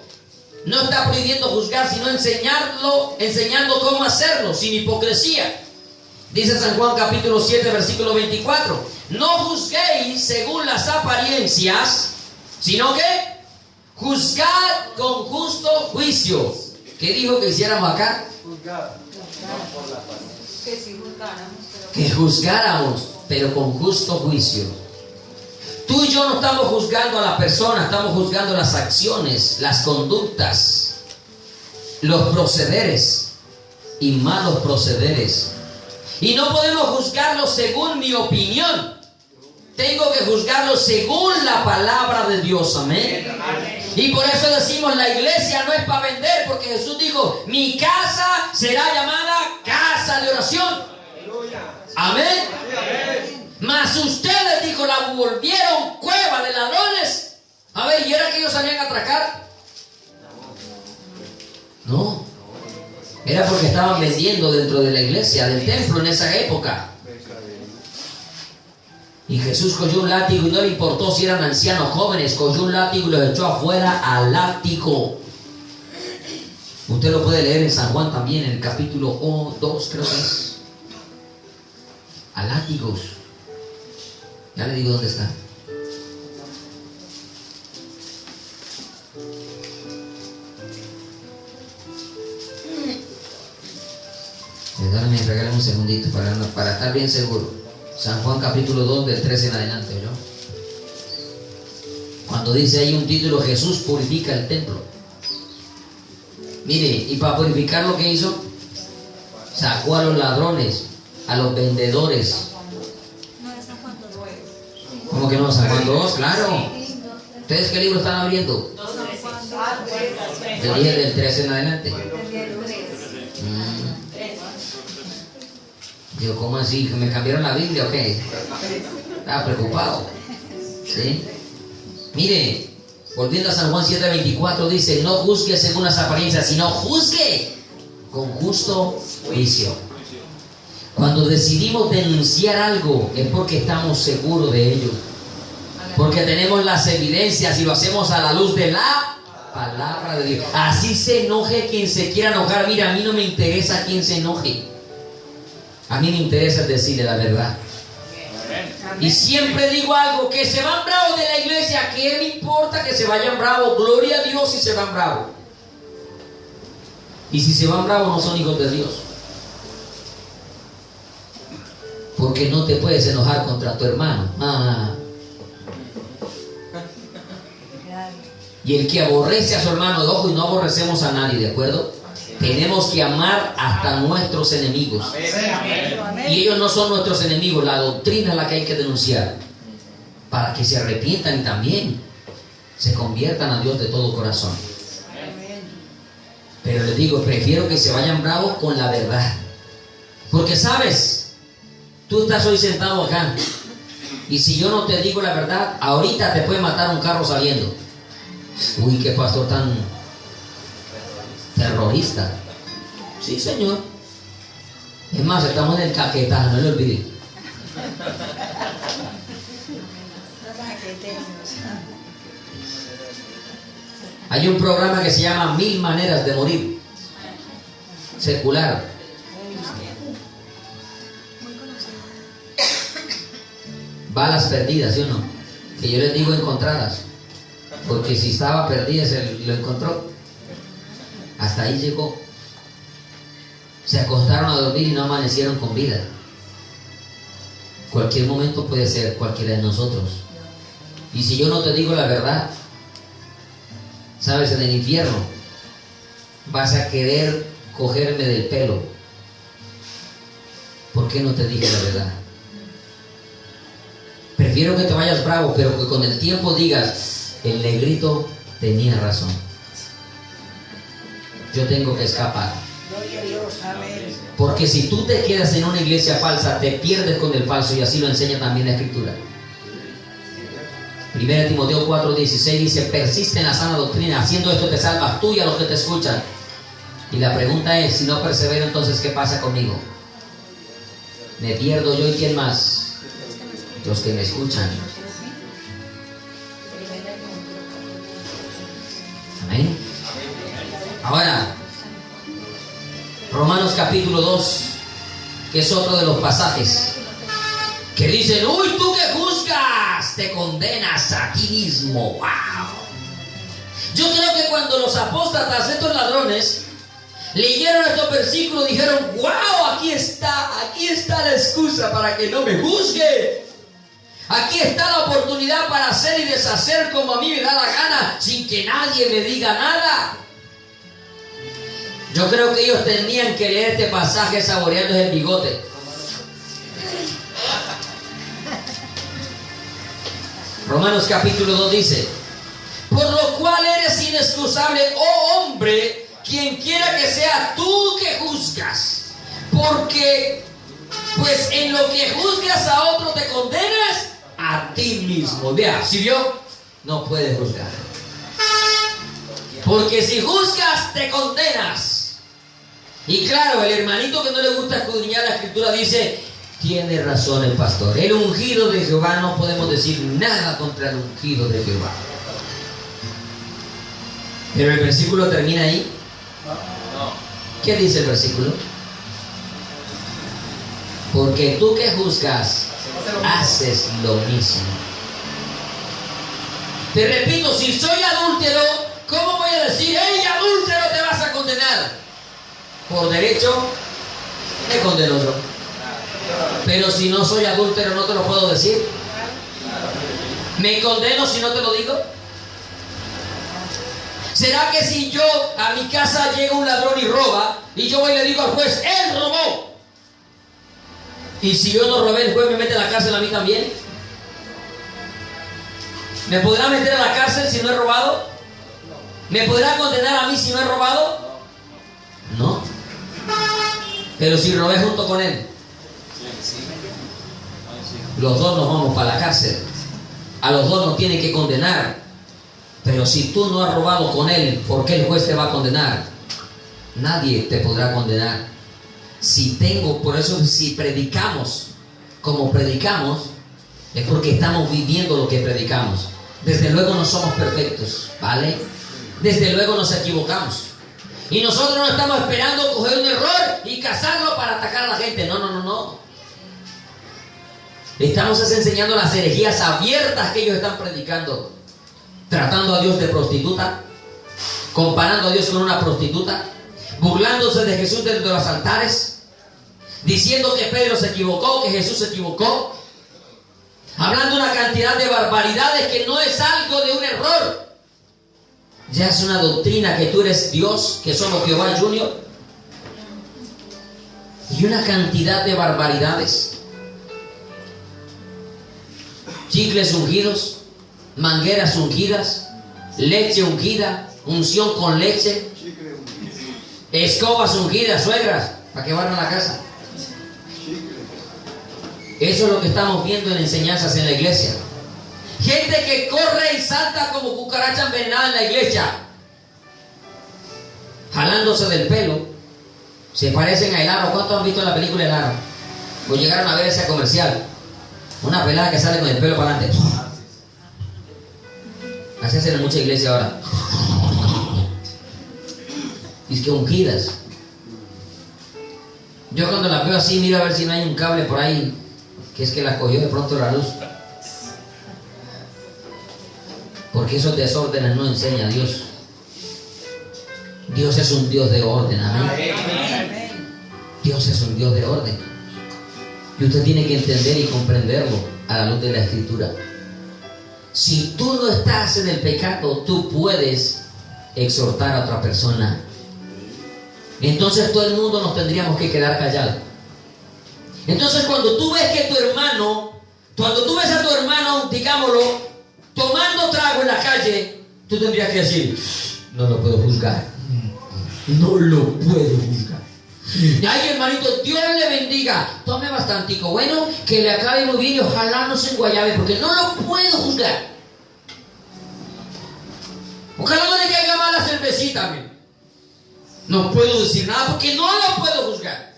no está prohibiendo juzgar, sino enseñando cómo hacerlo, sin hipocresía. Dice San Juan capítulo 7, versículo 24. No juzguéis según las apariencias, sino que juzgad con justo juicio. ¿Qué dijo que hiciéramos acá? Que juzgáramos, pero con justo juicio. Tú y yo no estamos juzgando a la persona, estamos juzgando las acciones, las conductas, los procederes y malos procederes. Y no podemos juzgarlo según mi opinión. Tengo que juzgarlo según la palabra de Dios. Amén. Y por eso decimos, la iglesia no es para vender, porque Jesús dijo, mi casa será llamada casa de oración. Amén. Mas ustedes, dijo, la volvieron cueva de ladrones. A ver, ¿y era que ellos salían a atracar? Era porque estaban vendiendo dentro de la iglesia, del templo en esa época. Y Jesús cogió un látigo y no le importó si eran ancianos, jóvenes, cogió un látigo y los echó afuera al látigo. Usted lo puede leer en San Juan también, en el capítulo 2, creo que es. A látigos. Ya le digo dónde está. Regálame un segundito para estar bien seguro. San Juan capítulo 2 del 13 en adelante, ¿no? Cuando dice ahí un título, Jesús purifica el templo. Mire, y para purificar lo que hizo, sacó a los ladrones, a los vendedores. ¿Cómo que no? San Juan 2, claro. ¿Ustedes qué libro están abriendo? Yo dije del 13 en adelante. Digo, ¿cómo así? ¿Me cambiaron la Biblia o qué? Estaba preocupado. ¿Sí? Mire, volviendo a San Juan 7:24, dice: no juzgue según las apariencias, sino juzgue con justo juicio. Cuando decidimos denunciar algo es porque estamos seguros de ello, porque tenemos las evidencias y lo hacemos a la luz de la palabra de Dios. Así se enoje quien se quiera enojar. Mira, a mí no me interesa quien se enoje. A mí me interesa decirle la verdad. Y siempre digo algo: que se van bravos de la iglesia, ¿qué me importa que se vayan bravos? Gloria a Dios si se van bravos. Y si se van bravos no son hijos de Dios. Porque no te puedes enojar contra tu hermano. Y el que aborrece a su hermano, de ojo, y no aborrecemos a nadie, ¿de acuerdo? Tenemos que amar hasta nuestros enemigos. Y ellos no son nuestros enemigos. La doctrina es la que hay que denunciar, para que se arrepientan y también se conviertan a Dios de todo corazón. Pero les digo, prefiero que se vayan bravos con la verdad. Porque sabes, tú estás hoy sentado acá, y si yo no te digo la verdad, ahorita te puede matar un carro saliendo. Uy, qué pastor tan terrorista. Sí, señor. Es más, estamos en el Caquetá, no lo olvide. Hay un programa que se llama 1000 maneras de morir, secular. Balas perdidas, ¿sí o no? Que yo les digo encontradas, porque si estaba perdida se lo encontró. Hasta ahí llegó. Se acostaron a dormir y no amanecieron con vida. Cualquier momento puede ser cualquiera de nosotros. Y si yo no te digo la verdad, sabes, en el infierno vas a querer cogerme del pelo. ¿Por qué no te dije la verdad? Prefiero que te vayas bravo, pero que con el tiempo digas: el negrito tenía razón. Yo tengo que escapar. Porque si tú te quedas en una iglesia falsa, te pierdes con el falso, y así lo enseña también la Escritura. 1 Timoteo 4:16 dice: persiste en la sana doctrina, haciendo esto te salvas tú y a los que te escuchan. Y la pregunta es: si no persevero, entonces ¿qué pasa conmigo? ¿Me pierdo yo y quién más? Los que me escuchan. Amén. Ahora, Romanos capítulo 2, que es otro de los pasajes que dicen: uy, tú que juzgas, te condenas a ti mismo. Wow. Yo creo que cuando los apóstatas, estos ladrones, leyeron estos versículos, dijeron: wow, aquí está la excusa para que no me juzgue. Aquí está la oportunidad para hacer y deshacer como a mí me da la gana, sin que nadie me diga nada. Yo creo que ellos tenían que leer este pasaje saboreándose el bigote. Romanos capítulo 2 dice: por lo cual eres inexcusable, oh hombre, quien quiera que sea tú que juzgas. Porque, pues en lo que juzgas a otro te condenas a ti mismo. Vea, ¿sí vio? No puedes juzgar. Porque si juzgas, te condenas. Y claro, el hermanito que no le gusta escudriñar la escritura dice, tiene razón el pastor. El ungido de Jehová, no podemos decir nada contra el ungido de Jehová. Pero el versículo termina ahí. ¿Qué dice el versículo? Porque tú que juzgas, haces lo mismo. Te repito, si soy adúltero, ¿cómo voy a decir, hey, adúltero, te vas a condenar? Por derecho, me condeno yo. Pero si no soy adúltero, no te lo puedo decir. ¿Me condeno si no te lo digo? ¿Será que si yo a mi casa llega un ladrón y roba, y yo voy y le digo al juez, él robó? Y si yo no robé, el juez me mete a la cárcel a mí también. ¿Me podrá meter a la cárcel si no he robado? ¿Me podrá condenar a mí si no he robado? No. Pero si robé junto con él, los dos nos vamos para la cárcel. A los dos nos tienen que condenar. Pero si tú no has robado con él, ¿por qué el juez te va a condenar? Nadie te podrá condenar. Por eso si predicamos como predicamos, es porque estamos viviendo lo que predicamos. Desde luego no somos perfectos, ¿vale? Desde luego nos equivocamos. Y nosotros no estamos esperando coger un error y cazarlo para atacar a la gente. No. Estamos enseñando las herejías abiertas que ellos están predicando. Tratando a Dios de prostituta, comparando a Dios con una prostituta, burlándose de Jesús dentro de los altares, diciendo que Pedro se equivocó, que Jesús se equivocó, hablando una cantidad de barbaridades que no es algo de un error. Ya es una doctrina que tú eres Dios, que somos Jehová Junior, y una cantidad de barbaridades. Chicles ungidos, mangueras ungidas, leche ungida, unción con leche, escobas ungidas, suegras, para que vayan a la casa. Eso es lo que estamos viendo en enseñanzas en la iglesia. Gente que corre y salta como cucaracha envenenada en la iglesia, jalándose del pelo. Se parecen a El Aro. ¿Cuántos han visto la película El Aro? Pues llegaron a ver ese comercial. Una pelada que sale con el pelo para adelante. Así hacen en mucha iglesia ahora. Y es que ungidas. Yo cuando las veo así, miro a ver si no hay un cable por ahí, que es que la cogió de pronto la luz. Porque esos desórdenes no enseña a Dios. Dios es un Dios de orden, amén. Dios es un Dios de orden. Y usted tiene que entender y comprenderlo a la luz de la Escritura. Si tú no estás en el pecado, tú puedes exhortar a otra persona. Entonces todo el mundo nos tendríamos que quedar callados. Entonces cuando tú ves que tu hermano, cuando tú ves a tu hermano, digámoslo, tomando trago en la calle, tú tendrías que decir, no lo puedo juzgar. No lo puedo juzgar. Ay, hermanito, Dios le bendiga. Tome bastantico. Bueno, que le acabe muy bien y ojalá no se enguayabe, porque no lo puedo juzgar. Ojalá no le caiga mal la cervecita. No puedo decir nada porque no lo puedo juzgar.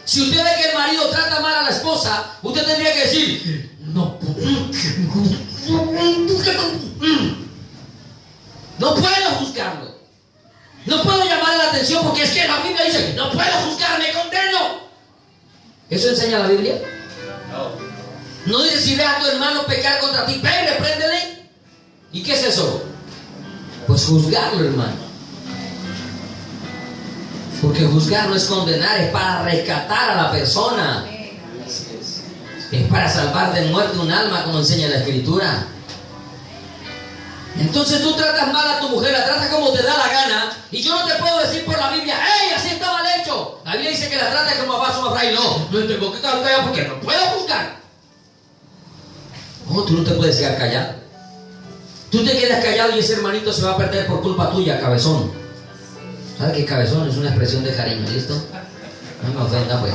Si usted ve que el marido trata mal a la esposa, usted tendría que decir, no puedo juzgarlo. No puedo llamar la atención porque es que la Biblia dice, no puedo juzgar, me condeno. ¿Eso enseña la Biblia? No. No dice, si ves a tu hermano pecar contra ti, ven, repréndele. ¿Y qué es eso? Pues juzgarlo, hermano. Porque juzgar no es condenar, es para rescatar a la persona. Es para salvar de muerte un alma, como enseña la Escritura. Entonces tú tratas mal a tu mujer, la tratas como te da la gana, y yo no te puedo decir por la Biblia, ¡hey, así está mal hecho! La Biblia dice que la tratas como a vaso a fray. No tengo que quedar callado porque no puedo juzgar. No, tú no te puedes quedar callado. Tú te quedas callado y ese hermanito se va a perder por culpa tuya, cabezón. ¿Sabes qué cabezón? Es una expresión de cariño, ¿listo? No me ofenda, pues.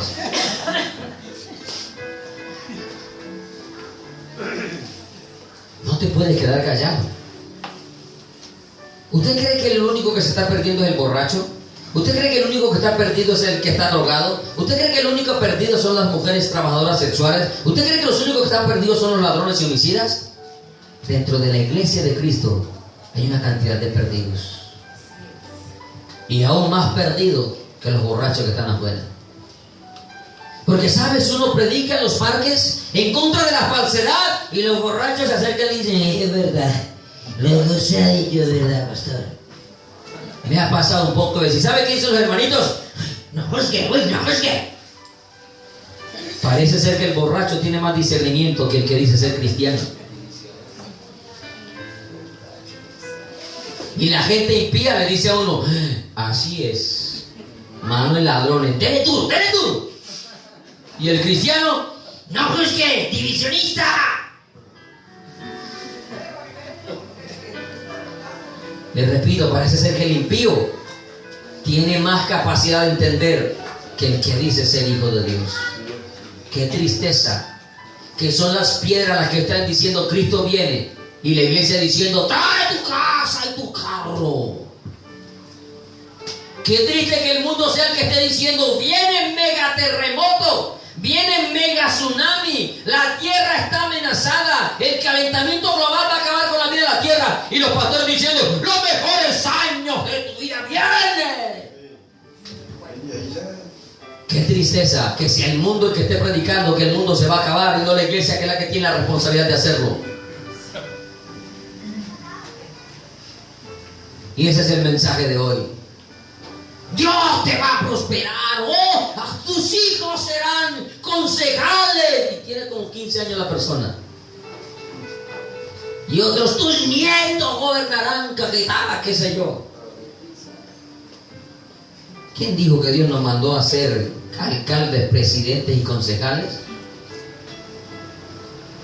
No te puedes quedar callado. ¿Usted cree que el único que se está perdiendo es el borracho? ¿Usted cree que el único que está perdido es el que está drogado? ¿Usted cree que el único perdido son las mujeres trabajadoras sexuales? ¿Usted cree que los únicos que están perdidos son los ladrones y homicidas? Dentro de la iglesia de Cristo hay una cantidad de perdidos. Y aún más perdidos que los borrachos que están afuera. Porque, ¿sabes? Uno predica en los parques en contra de la falsedad y los borrachos se acercan y dicen, es verdad, lo que se ha dicho es verdad, pastor. Me ha pasado un poco de decir, ¿sabe qué dicen los hermanitos? No juzgue, güey, no juzgue. Parece ser que el borracho tiene más discernimiento que el que dice ser cristiano. Y la gente impía le dice a uno, así es, Manuel ladrón, dele duro, dele duro. Y el cristiano, no juzgue, divisionista. Les repito, parece ser que el impío tiene más capacidad de entender que el que dice ser hijo de Dios. Qué tristeza, que son las piedras las que están diciendo Cristo viene, y la iglesia diciendo, trae tu casa y tu carro. Qué triste que el mundo sea el que esté diciendo, viene mega terremoto, viene mega tsunami, la tierra está amenazada, el calentamiento global va a acabar con la vida de la tierra, y los pastores diciendo, los mejores años de tu vida vienen. Qué tristeza que sea el mundo el que esté predicando que el mundo se va a acabar y no la iglesia, que es la que tiene la responsabilidad de hacerlo. Y ese es el mensaje de hoy. Dios te va a prosperar, oh, tus hijos serán concejales. Y tiene como 15 años la persona. Y otros, tus nietos gobernarán, capital, qué sé yo. ¿Quién dijo que Dios nos mandó a ser alcaldes, presidentes y concejales?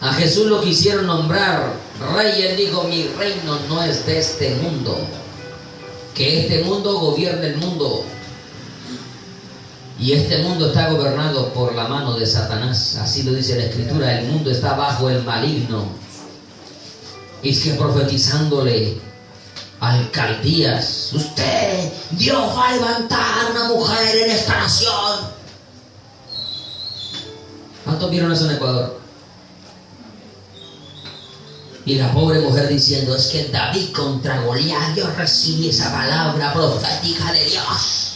A Jesús lo quisieron nombrar rey. Él dijo, mi reino no es de este mundo. Que este mundo gobierne el mundo. Y este mundo está gobernado por la mano de Satanás. Así lo dice la Escritura. El mundo está bajo el maligno. Y es que profetizándole alcaldías, usted, Dios va a levantar una mujer en esta nación. ¿Cuántos vieron eso en Ecuador? Y la pobre mujer diciendo, es que David contra Goliat, yo recibí esa palabra profética de Dios.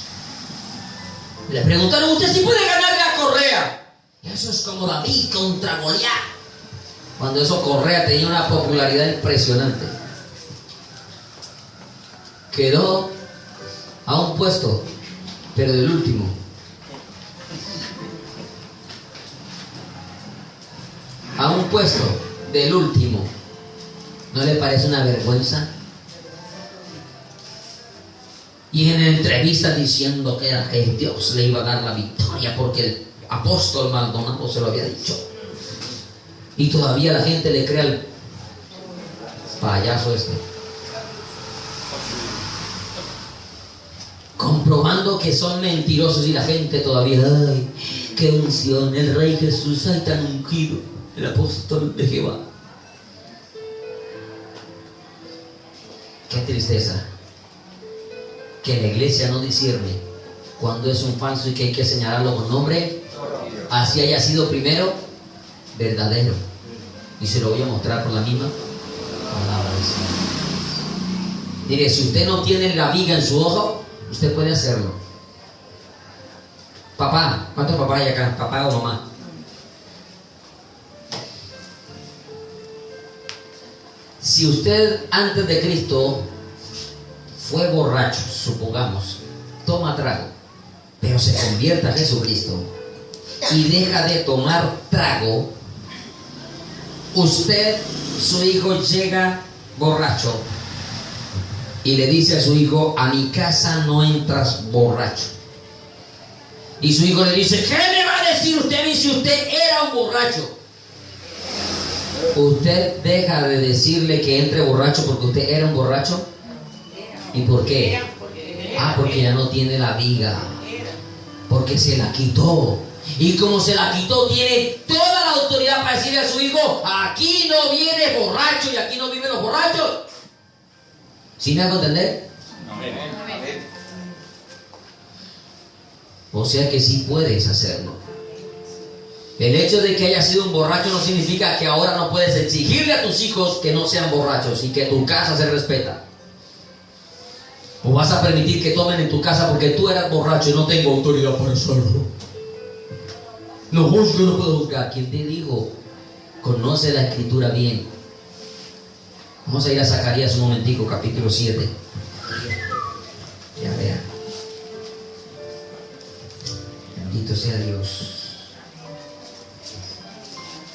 Le preguntaron, ¿usted si puede ganarle a Correa? Y eso es como David contra Goliat. Cuando eso Correa tenía una popularidad impresionante. Quedó a un puesto, pero del último. A un puesto del último. ¿No le parece una vergüenza? Y en entrevistas diciendo que Dios le iba a dar la victoria porque el apóstol Maldonado se lo había dicho. Y todavía la gente le cree al payaso este. Comprobando que son mentirosos y la gente todavía, ay, qué unción, el Rey Jesús, ay, tan ungido, el apóstol de Jehová. Qué tristeza que la iglesia no discierne cuando es un falso y que hay que señalarlo con nombre, así haya sido primero verdadero. Y se lo voy a mostrar por la misma palabra del Señor. Mire, si usted no tiene la viga en su ojo, usted puede hacerlo. Papá, ¿cuántos papás hay acá? ¿Papá o mamá? Si usted antes de Cristo fue borracho, supongamos, toma trago, pero se convierte a Jesucristo y deja de tomar trago, usted, su hijo llega borracho y le dice a su hijo, a mi casa no entras borracho. Y su hijo le dice, ¿qué me va a decir usted si usted era un borracho? Usted deja de decirle que entre borracho porque usted era un borracho. ¿Y por qué? Ah, porque ya no tiene la viga. Porque se la quitó. Y como se la quitó, tiene toda la autoridad para decirle a su hijo, aquí no viene borracho y aquí no viven los borrachos. ¿Sí me hago entender? O sea que sí puedes hacerlo. El hecho de que hayas sido un borracho no significa que ahora no puedes exigirle a tus hijos que no sean borrachos y que tu casa se respeta. O vas a permitir que tomen en tu casa porque tú eras borracho y no tengo autoridad para hacerlo. No juzgo, no puedo juzgar. ¿Quién te dijo? Conoce la escritura bien. Vamos a ir a Zacarías un momentico, capítulo 7. Ya vean. Bendito sea Dios.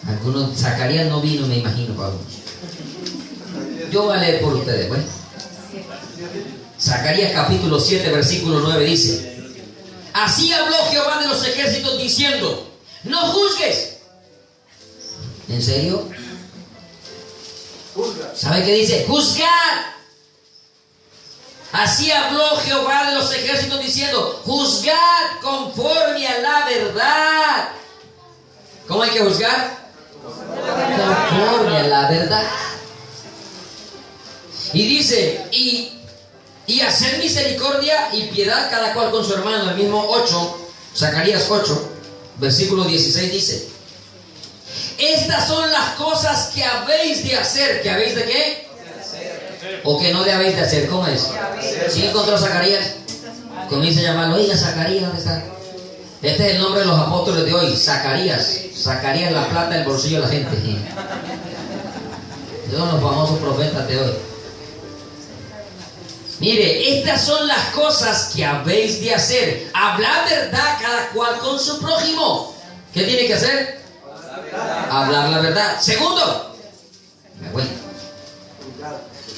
Algunos, Zacarías no vino, me imagino, Pablo. Yo voy a leer por ustedes, pues. Zacarías capítulo 7, versículo 9 dice: así habló Jehová de los ejércitos diciendo: no juzgues. ¿En serio? ¿Sabe qué dice? Juzgar. Así habló Jehová de los ejércitos diciendo: juzgad conforme a la verdad. ¿Cómo hay que juzgar? Conforme a la verdad. Y dice, y hacer misericordia y piedad cada cual con su hermano. El mismo 8, Zacarías 8, versículo 16 dice: estas son las cosas que habéis de hacer. ¿Que habéis de qué? ¿O que no habéis de hacer? ¿Cómo es? ¿Sí encontró Zacarías? Comienza a llamarlo: oiga, Zacarías, ¿dónde está? Este es el nombre de los apóstoles de hoy, Zacarías. Zacarías, la plata del bolsillo de la gente. Son los famosos profetas de hoy. Mire, estas son las cosas que habéis de hacer. Hablar verdad cada cual con su prójimo. ¿Qué tiene que hacer? Hablar la verdad. Segundo,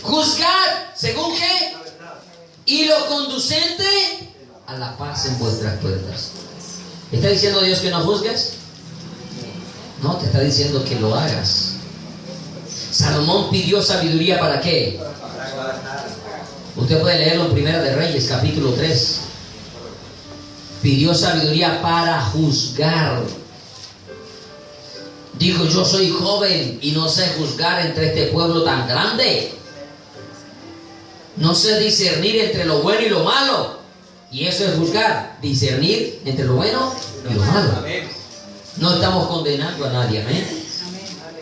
juzgar, ¿según qué? Y lo conducente a la paz en vuestras puertas. ¿Está diciendo Dios que no juzgues? No, te está diciendo que lo hagas. Salomón pidió sabiduría ¿para qué? Usted puede leerlo en Primera de Reyes, capítulo 3. Pidió sabiduría para juzgar. Dijo: yo soy joven y no sé juzgar entre este pueblo tan grande. No sé discernir entre lo bueno y lo malo. Y eso es juzgar, discernir entre lo bueno y lo malo. No estamos condenando a nadie, amén.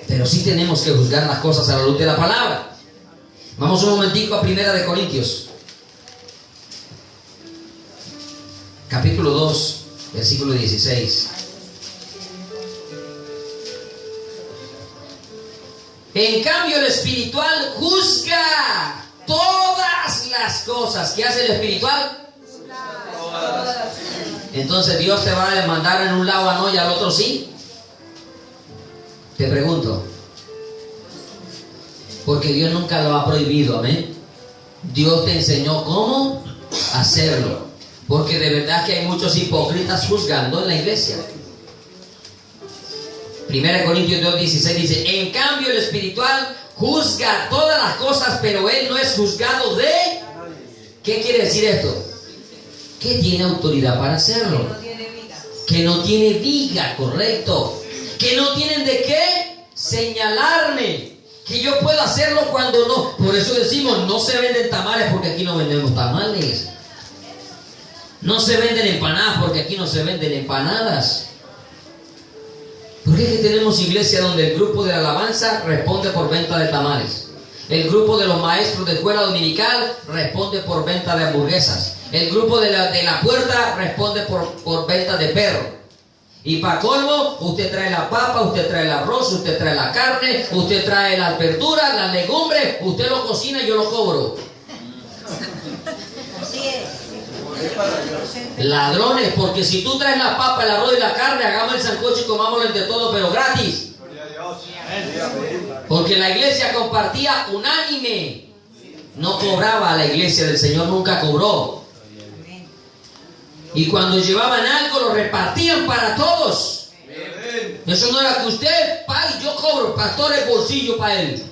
Pero sí tenemos que juzgar las cosas a la luz de la palabra. Vamos un momentico a Primera de Corintios, capítulo 2, versículo 16. En cambio el espiritual juzga todas las cosas. ¿Qué hace el espiritual? Entonces Dios te va a mandar en un lado a no y al otro sí. Te pregunto, porque Dios nunca lo ha prohibido, amén. Dios te enseñó cómo hacerlo, porque de verdad que hay muchos hipócritas juzgando en la iglesia. 1 Corintios 2:16 dice: en cambio el espiritual juzga todas las cosas, pero él no es juzgado de... ¿Qué quiere decir esto? Que tiene autoridad para hacerlo. Que no tiene viga, correcto. Que no tienen de qué señalarme. Que yo puedo hacerlo cuando no. Por eso decimos: no se venden tamales, porque aquí no vendemos tamales. No se venden empanadas, porque aquí no se venden empanadas. Porque es que tenemos iglesia donde el grupo de la alabanza responde por venta de tamales. El grupo de los maestros de escuela dominical responde por venta de hamburguesas. El grupo de la puerta responde por venta de perro. Y para colmo, usted trae la papa, usted trae el arroz, usted trae la carne, usted trae las verduras, las legumbres, usted lo cocina y yo lo cobro. Ladrones, porque si tú traes la papa, el arroz y la carne, hagamos el sancocho y comámoslo entre todos, pero gratis. Porque la iglesia compartía unánime. No cobraba, la iglesia del Señor nunca cobró. Y cuando llevaban algo lo repartían para todos. Eso no era que usted pague, yo cobro, pastor, el bolsillo para él.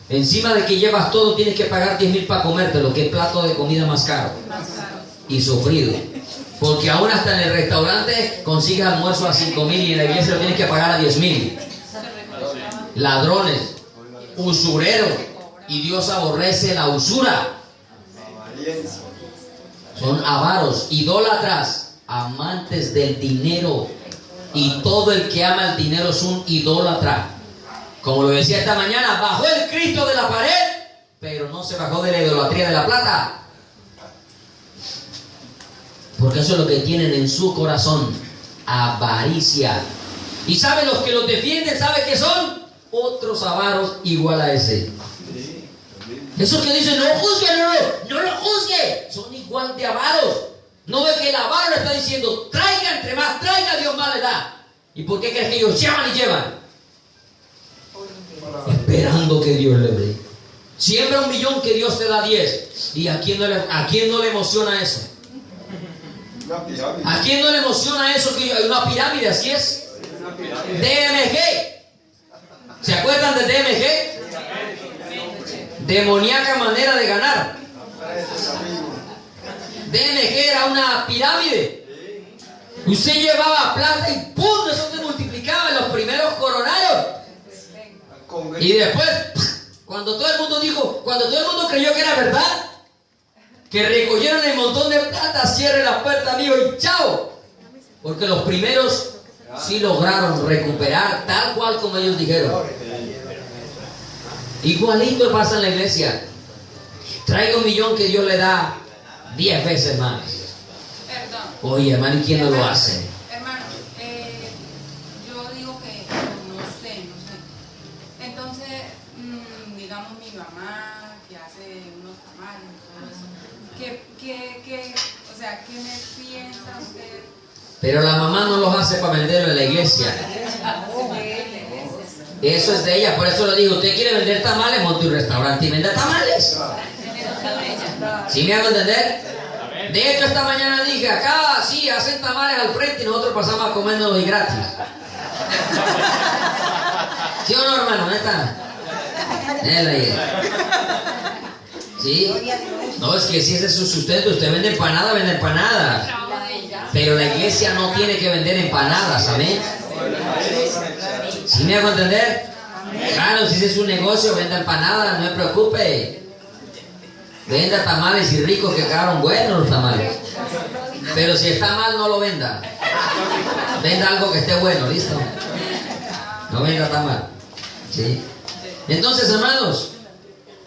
Encima de que llevas todo, tienes que pagar 10,000 para comértelo, que es plato de comida más caro y sufrido. Porque aún hasta en el restaurante consigues almuerzo a 5,000 y en la iglesia lo tienes que pagar a 10,000. Ladrones, usureros, y Dios aborrece la usura. Son avaros, idólatras, amantes del dinero. Y todo el que ama el dinero es un idólatra. Como lo decía esta mañana, bajó el Cristo de la pared, pero no se bajó de la idolatría de la plata. Porque eso es lo que tienen en su corazón, avaricia. Y ¿saben los que los defienden? ¿Saben qué son? Otros avaros igual a ese. Esos que dicen, no juzgue, no lo juzgue, son igual de avaros. No ve que el avaro le está diciendo, traiga entre más, traiga, Dios más le da. ¿Y por qué crees que ellos llevan y llevan? Esperando que Dios le dé. Siembra 1 millón que Dios te da 10. ¿Y a quién no le emociona eso? ¿A quién no le emociona eso? Que hay una pirámide, así es. DMG. ¿Se acuerdan de DMG? Demoníaca manera de ganar. DMG era una pirámide. Usted llevaba plata y ¡pum! Eso se multiplicaba. Los primeros coronaron. Y después, cuando todo el mundo creyó que era verdad, que recogieron el montón de plata, cierre la puerta, amigo, y chao. Porque los primeros sí lograron recuperar tal cual como ellos dijeron. Igualito pasa en la iglesia. Traiga 1 millón que Dios le da 10 veces más. Oye, hermano, ¿y quién no lo hace? Hermano, yo digo que no sé. Entonces, digamos mi mamá que hace unos tamales y todo eso. O sea, ¿qué me piensa usted? Pero la mamá no los hace para venderlo en la iglesia. Eso es de ella, por eso le digo, usted quiere vender tamales, monte un restaurante y venda tamales. ¿Sí me hago entender? De hecho, esta mañana dije, acá sí, hacen tamales al frente y nosotros pasamos a comernos y gratis. ¿Sí o no, hermano? ¿Dónde está? Él ahí. ¿Sí? No, es que si ese es su sustento, usted vende empanadas, vende empanadas. Pero la iglesia no tiene que vender empanadas, ¿amén? ¿Sí me hago entender? Claro, si ese es su negocio, venda empanadas, no me preocupe. Venda tamales y ricos que quedaron buenos los tamales. Pero si está mal, no lo venda. Venda algo que esté bueno, ¿listo? No venda tamal. ¿Sí? Entonces, hermanos,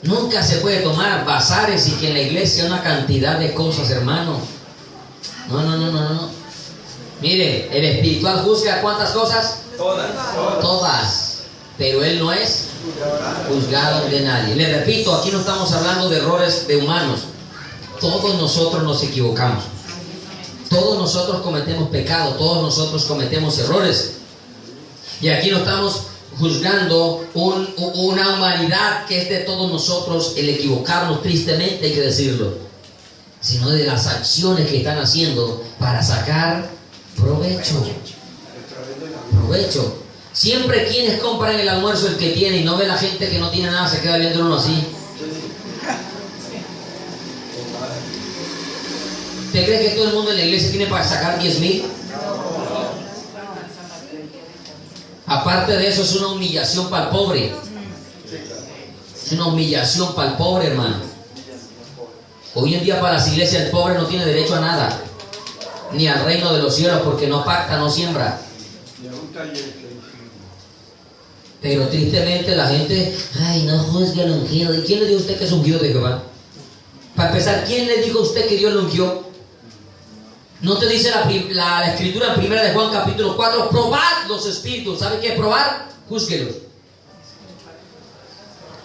nunca se puede tomar bazares y que en la iglesia una cantidad de cosas, hermano. No. Mire, el espiritual juzga ¿cuántas cosas? Todas. Pero él no es juzgado de nadie. Le repito, aquí no estamos hablando de errores de humanos. Todos nosotros nos equivocamos. Todos nosotros cometemos pecado. Todos nosotros cometemos errores. Y aquí no estamos juzgando una humanidad que es de todos nosotros el equivocarnos, tristemente hay que decirlo, sino de las acciones que están haciendo para sacar provecho. Siempre quienes compran el almuerzo el que tiene y no ve la gente que no tiene nada, se queda viendo uno así. ¿Usted cree que todo el mundo en la iglesia tiene para sacar 10,000? Aparte de eso, es una humillación para el pobre. Es una humillación para el pobre, hermano. Hoy en día para las iglesias el pobre no tiene derecho a nada, ni al reino de los cielos, porque no pacta, no siembra. Pero tristemente la gente, ay, no juzgue al ungido. ¿Y quién le dijo a usted que es ungido de Jehová? Para empezar, ¿quién le dijo a usted que Dios lo ungió? ¿No te dice la escritura en 1 de Juan capítulo 4? Probad los espíritus. ¿Sabe qué es probar? Júzguelos.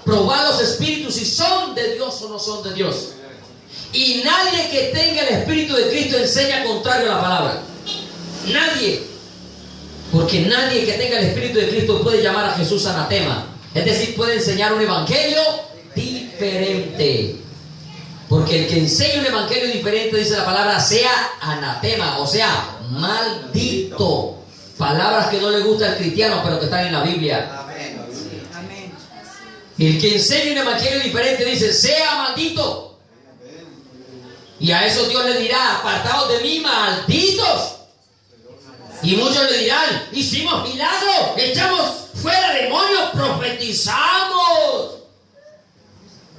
Probad los espíritus si son de Dios o no son de Dios. Y nadie que tenga el Espíritu de Cristo enseña contrario a la palabra. Nadie. Porque nadie que tenga el Espíritu de Cristo puede llamar a Jesús anatema. Es decir, puede enseñar un evangelio diferente. Porque el que enseña un evangelio diferente, dice la palabra, sea anatema, o sea, maldito. Palabras que no le gustan al cristiano, pero que están en la Biblia. Amén. El que enseña un evangelio diferente dice, sea maldito. Y a eso Dios le dirá, apartados de mí, malditos. Y muchos le dirán, hicimos milagros, echamos fuera demonios, profetizamos.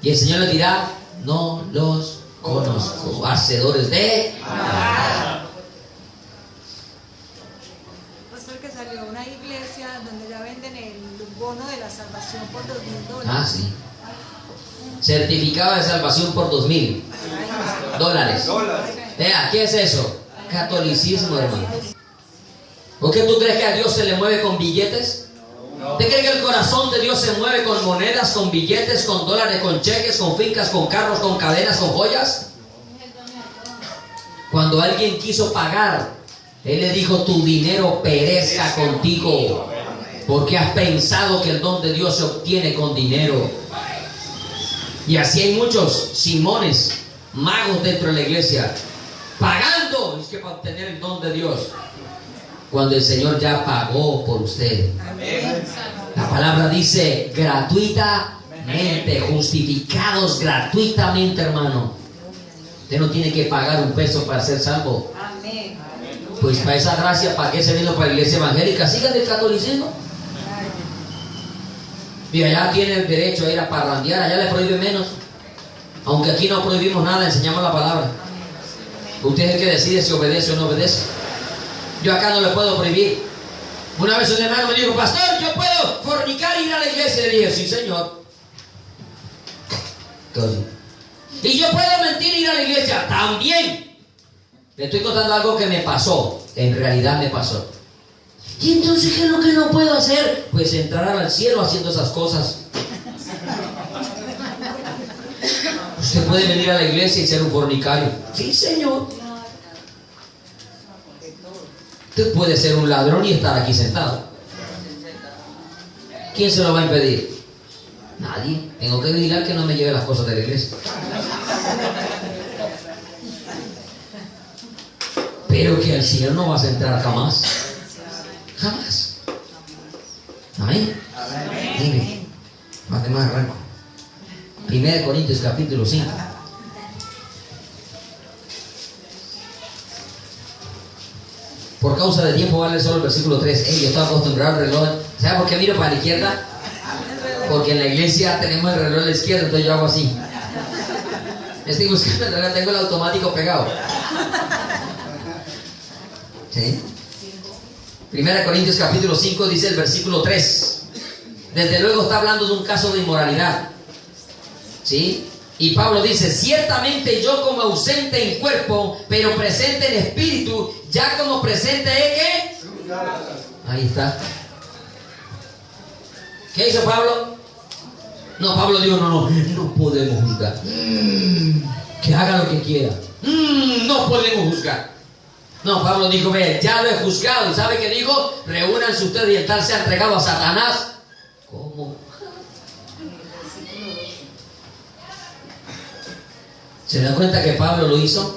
Y el Señor le dirá, no los conozco. Hacedores de maldad. Pastor, que salió una iglesia donde ya venden el bono de la salvación por $2,000. Ah, sí. Certificado de salvación por $2,000. Vea, ¿qué es eso? Catolicismo, hermano. ¿Por qué tú crees que a Dios se le mueve con billetes? ¿Usted cree que el corazón de Dios se mueve con monedas, con billetes, con dólares, con cheques, con fincas, con carros, con cadenas, con joyas? Cuando alguien quiso pagar, Él le dijo: tu dinero perezca contigo, porque has pensado que el don de Dios se obtiene con dinero. Y así hay muchos Simones, magos dentro de la iglesia, pagando, es que para obtener el don de Dios, cuando el Señor ya pagó por usted. La palabra dice gratuitamente, justificados gratuitamente, hermano. Usted no tiene que pagar un peso para ser salvo. Pues para esa gracia, ¿para qué se vino para la iglesia evangélica? Sigan el catolicismo. Y allá tiene el derecho a ir a parrandear, allá le prohíben menos. Aunque aquí no prohibimos nada, enseñamos la palabra. Usted es el que decide si obedece o no obedece. Yo acá no le puedo prohibir. Una vez un hermano me dijo: pastor, ¿yo puedo fornicar e ir a la iglesia? Le dije: sí, señor. ¿Y yo puedo mentir e ir a la iglesia? También. Le estoy contando algo que me pasó. En realidad me pasó. ¿Y entonces qué es lo que no puedo hacer? Pues entrar al cielo haciendo esas cosas. Usted puede venir a la iglesia y ser un fornicario. Sí, señor. Usted puede ser un ladrón y estar aquí sentado. ¿Quién se lo va a impedir? Nadie. Tengo que vigilar que no me lleve las cosas de la iglesia. Pero que al cielo no vas a entrar jamás. Jamás. Amén. Dime. Más de más arranco. 1 Corintios capítulo 5. Por causa de tiempo vale solo el versículo 3. Yo estoy acostumbrado al reloj. ¿Sabe por qué miro para la izquierda? Porque en la iglesia tenemos el reloj a la izquierda, entonces yo hago así. Estoy buscando el reloj, tengo el automático pegado. ¿Sí? 1 Corintios capítulo 5 dice el versículo 3. Desde luego está hablando de un caso de inmoralidad. ¿Sí? Y Pablo dice: ciertamente yo como ausente en cuerpo, pero presente en espíritu, ya como presente en ¿qué? Ahí está. ¿Qué hizo Pablo? No, Pablo dijo: no podemos juzgar. Que haga lo que quiera. No podemos juzgar. No, Pablo dijo: ve, ya lo he juzgado. ¿Y sabe qué dijo? Reúnanse ustedes y el tal se ha entregado a Satanás. ¿Cómo? ¿Se dan cuenta que Pablo lo hizo?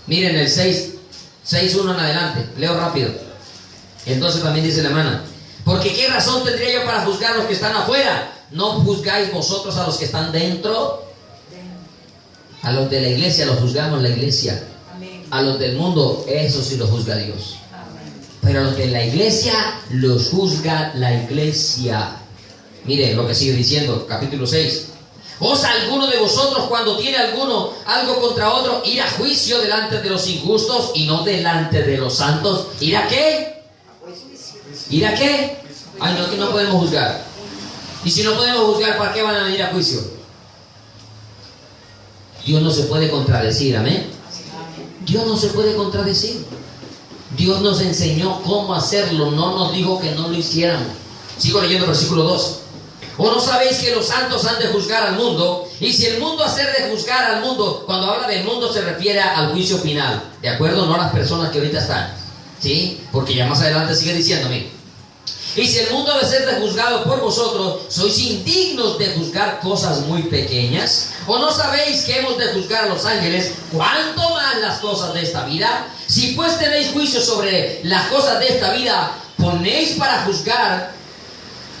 Miren el 6:1 en adelante. Leo rápido. Entonces también dice la hermana: porque qué razón tendría yo para juzgar a los que están afuera. ¿No juzgáis vosotros a los que están dentro? A los de la iglesia los juzgamos la iglesia. A los del mundo, eso sí los juzga Dios. Pero a los de la iglesia los juzga la iglesia. Mire lo que sigue diciendo, capítulo 6. ¿Osa alguno de vosotros, cuando tiene alguno algo contra otro, ir a juicio delante de los injustos y no delante de los santos? ¿Ir a qué? ¿Ir a qué? Ay, no, que no podemos juzgar. Y si no podemos juzgar, ¿para qué van a venir a juicio? Dios no se puede contradecir, amén. Dios no se puede contradecir. Dios nos enseñó cómo hacerlo, no nos dijo que no lo hiciéramos. Sigo leyendo el versículo 2. ¿O no sabéis que los santos han de juzgar al mundo? Y si el mundo hacer de juzgar al mundo, cuando habla del mundo se refiere al juicio final, ¿de acuerdo? No a las personas que ahorita están, ¿sí? Porque ya más adelante sigue diciéndome: y si el mundo ha de ser de juzgado por vosotros, ¿sois indignos de juzgar cosas muy pequeñas? ¿O no sabéis que hemos de juzgar a los ángeles? ¿Cuánto más las cosas de esta vida? Si pues tenéis juicio sobre las cosas de esta vida, ¿ponéis para juzgar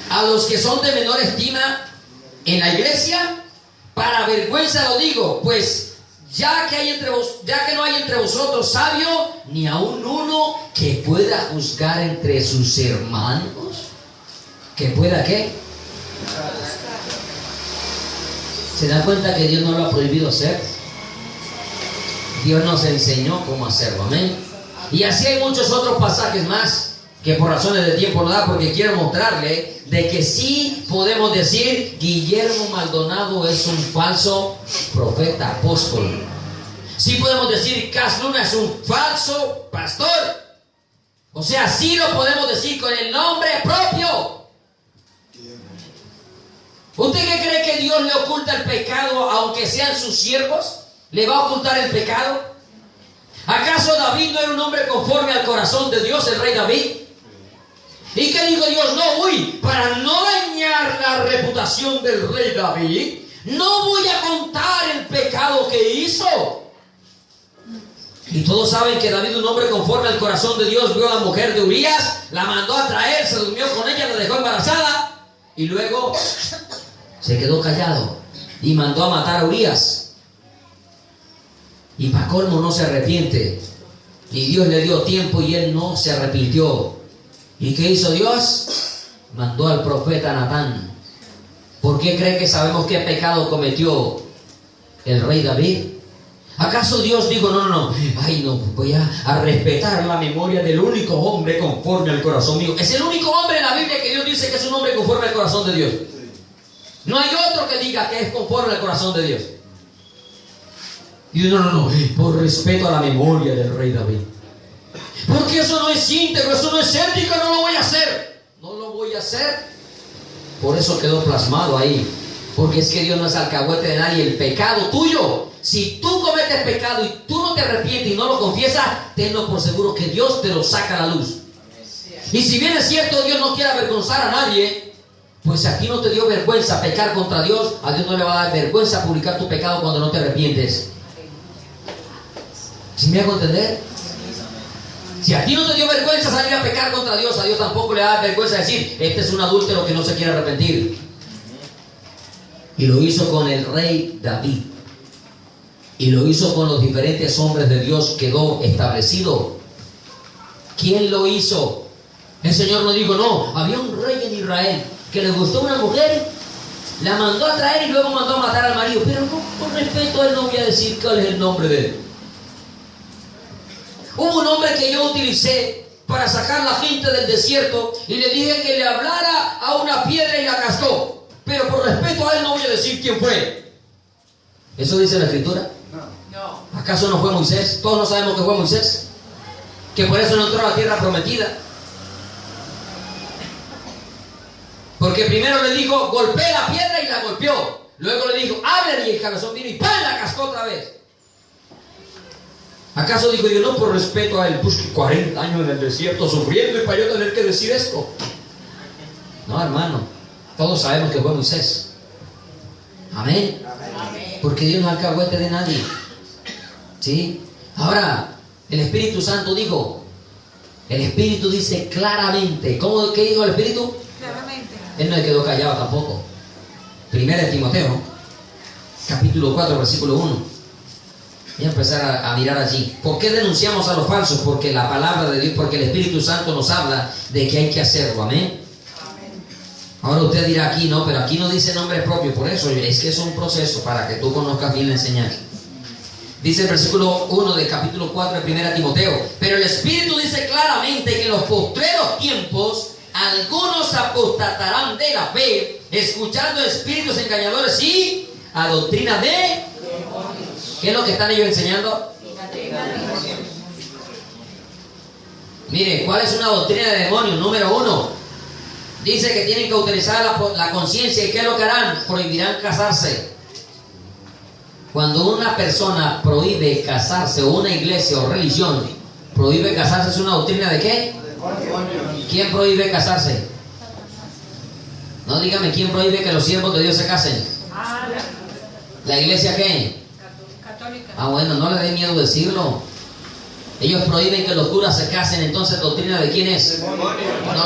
a los que son de menor estima en la iglesia? Para vergüenza lo digo, pues ya que no hay entre vosotros sabio, ni aun uno que pueda juzgar entre sus hermanos. ¿Que pueda qué? ¿Se dan cuenta que Dios no lo ha prohibido hacer? Dios nos enseñó cómo hacerlo, amén. Y así hay muchos otros pasajes más que por razones de tiempo no da, porque quiero mostrarle de que sí podemos decir Guillermo Maldonado es un falso profeta, apóstol. Sí podemos decir Cas Luna es un falso pastor. O sea, sí lo podemos decir con el nombre propio. ¿Usted qué cree que Dios le oculta el pecado aunque sean sus siervos? ¿Le va a ocultar el pecado? ¿Acaso David no era un hombre conforme al corazón de Dios, el rey David? ¿Y qué dijo Dios? No, para no dañar la reputación del rey David, no voy a contar el pecado que hizo. Y todos saben que David, un hombre conforme al corazón de Dios, vio a la mujer de Urías, la mandó a traer, se durmió con ella, la dejó embarazada y luego se quedó callado y mandó a matar a Urías. Y para colmo no se arrepiente. Y Dios le dio tiempo y él no se arrepintió. ¿Y qué hizo Dios? Mandó al profeta Natán. ¿Por qué cree que sabemos qué pecado cometió el rey David? ¿Acaso Dios dijo, no, voy a respetar la memoria del único hombre conforme al corazón mío? Es el único hombre en la Biblia que Dios dice que es un hombre conforme al corazón de Dios. No hay otro que diga que es conforme al corazón de Dios. Y no, por respeto a la memoria del rey David. Porque eso no es íntegro, eso no es ético, no lo voy a hacer. No lo voy a hacer. Por eso quedó plasmado ahí. Porque es que Dios no es alcahuete de nadie. El pecado tuyo, si tú cometes pecado y tú no te arrepientes y no lo confiesas, tenlo por seguro que Dios te lo saca a la luz. Y si bien es cierto, Dios no quiere avergonzar a nadie, pues si a ti no te dio vergüenza pecar contra Dios, a Dios no le va a dar vergüenza publicar tu pecado cuando no te arrepientes. ¿Sí me hago entender? Si a ti no te dio vergüenza salir a pecar contra Dios, a Dios tampoco le da vergüenza decir, este es un adúltero que no se quiere arrepentir. Y lo hizo con el rey David. Y lo hizo con los diferentes hombres de Dios, quedó establecido. ¿Quién lo hizo? El Señor no dijo, no, había un rey en Israel que le gustó una mujer, la mandó a traer y luego mandó a matar al marido. Pero no, con respeto a él no voy a decir cuál es el nombre de él. Hubo un hombre que yo utilicé para sacar la gente del desierto y le dije que le hablara a una piedra y la cascó. Pero por respeto a él no voy a decir quién fue. ¿Eso dice la Escritura? No. ¿Acaso no fue Moisés? Todos no sabemos que fue Moisés. Que por eso no entró a la tierra prometida. Porque primero le dijo, golpee la piedra y la golpeó. Luego le dijo, ábrele y el cabezón vino y ¡pam! La cascó otra vez. ¿Acaso dijo yo, no, por respeto a él, pues 40 años en el desierto sufriendo y para yo tener que decir esto? No, hermano, todos sabemos que fue Moisés. Amén. Porque Dios no es alcahuete de nadie. ¿Sí? Ahora, el Espíritu Santo dijo, el Espíritu dice claramente. ¿Qué dijo el Espíritu? Claramente. Él no le quedó callado tampoco. Primera de Timoteo, capítulo 4, versículo 1. Voy a empezar a mirar allí. ¿Por qué denunciamos a los falsos? Porque la palabra de Dios, porque el Espíritu Santo nos habla de que hay que hacerlo. Amén. Ahora usted dirá aquí, no, pero aquí no dice nombre propio. Por eso es que es un proceso para que tú conozcas bien la enseñanza. Dice el versículo 1 del capítulo 4 de 1 Timoteo. Pero el Espíritu dice claramente que en los postreros tiempos algunos apostatarán de la fe, escuchando espíritus engañadores y a doctrina de... ¿Qué es lo que están ellos enseñando? Mire, ¿cuál es una doctrina de demonios? Número 1, dice que tienen que utilizar la conciencia. ¿Y qué es lo que harán? Prohibirán casarse. Cuando una persona prohíbe casarse, o una iglesia o religión prohíbe casarse, ¿es una doctrina de qué? ¿Quién prohíbe casarse? No, dígame, ¿quién prohíbe que los siervos de Dios se casen? ¿La iglesia qué? Católica. Ah, bueno, no le dé miedo decirlo. Ellos prohíben que los curas se casen. Entonces, ¿doctrina de quién es? No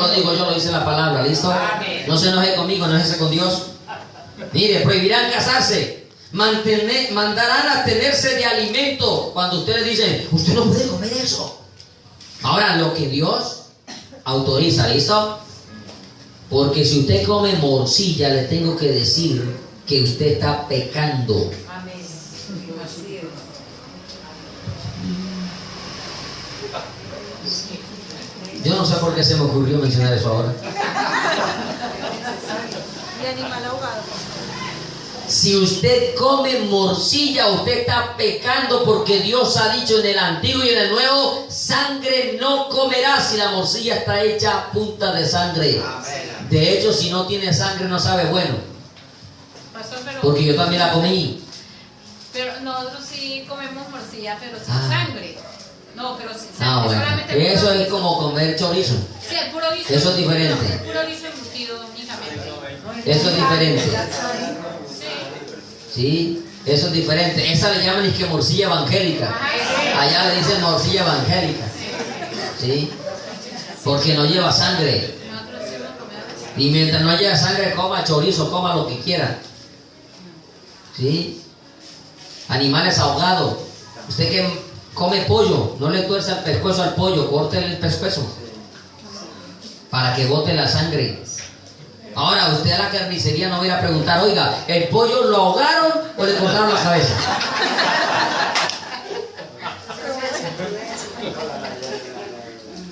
lo digo yo, lo dice la palabra. ¿Listo? No se enoje conmigo, enójese con Dios. Mire, prohibirán casarse. Mandarán a abstenerse de alimento. Cuando ustedes dicen, usted no puede comer eso. Ahora, lo que Dios autoriza, ¿listo? Porque si usted come morcilla, le tengo que decir que usted está pecando. Yo no sé por qué se me ocurrió mencionar eso ahora. Y animal ahogado. Si usted come morcilla, usted está pecando, porque Dios ha dicho en el Antiguo y en el Nuevo: sangre no comerás. Si la morcilla está hecha a punta de sangre. De hecho, si no tiene sangre, no sabe bueno. Pastor, pero, Porque yo también la comí. pero nosotros sí comemos morcilla, pero sin sangre. No, pero sin sangre. Ah, bueno. Solamente Eso puro es guiso. como comer chorizo. Sí, puro guiso. Eso es diferente. Puro guiso embutido únicamente. Eso es diferente. Sí. Sí, eso es diferente. Esa le llaman es que morcilla evangélica. Allá le dicen morcilla evangélica. Sí, porque no lleva sangre. Nosotros sí lo comemos. Y mientras no lleve sangre, coma chorizo, coma lo que quiera. ¿Sí? Animales ahogados. Usted que come pollo, no le tuerza el pescuezo al pollo, córtele el pescuezo para que bote la sangre. Ahora, usted a la carnicería no va a ir a preguntar: oiga, ¿el pollo lo ahogaron o le cortaron la cabeza?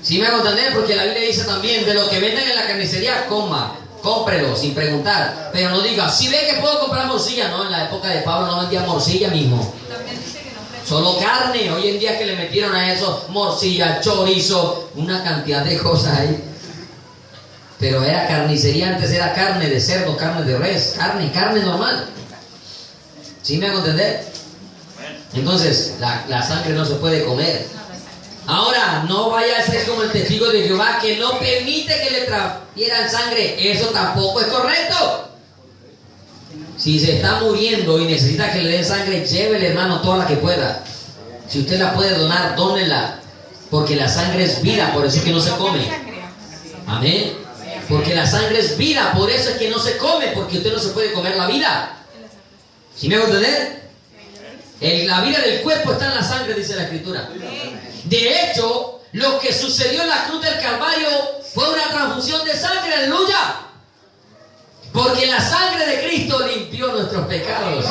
¿Sí me hago entender? Porque la Biblia dice también: de lo que venden en la carnicería, coma, cómprelo sin preguntar. Pero no diga: si ve que puedo comprar morcilla. No, en la época de Pablo no vendía morcilla mismo. También dice que no pregunta. Solo carne. Hoy en día que le metieron a eso morcilla, chorizo, una cantidad de cosas ahí. Pero era carnicería, antes era carne de cerdo, carne de res, carne normal. ¿Sí me hago entender? Entonces, la sangre no se puede comer. Ahora, no vaya a ser como el testigo de Jehová, que no permite que le transfieran sangre. Eso tampoco es correcto. Si se está muriendo y necesita que le den sangre, llévele, hermano, toda la que pueda. Si usted la puede donar, dónela. Porque la sangre es vida, por eso es que no se come. Amén. Porque la sangre es vida, por eso es que no se come, porque usted no se puede comer la vida. ¿Sí me hago entender? La vida del cuerpo está en la sangre, dice la Escritura. De hecho, lo que sucedió en la cruz del Calvario fue una transfusión de sangre, aleluya. Porque la sangre de Cristo limpió nuestros pecados,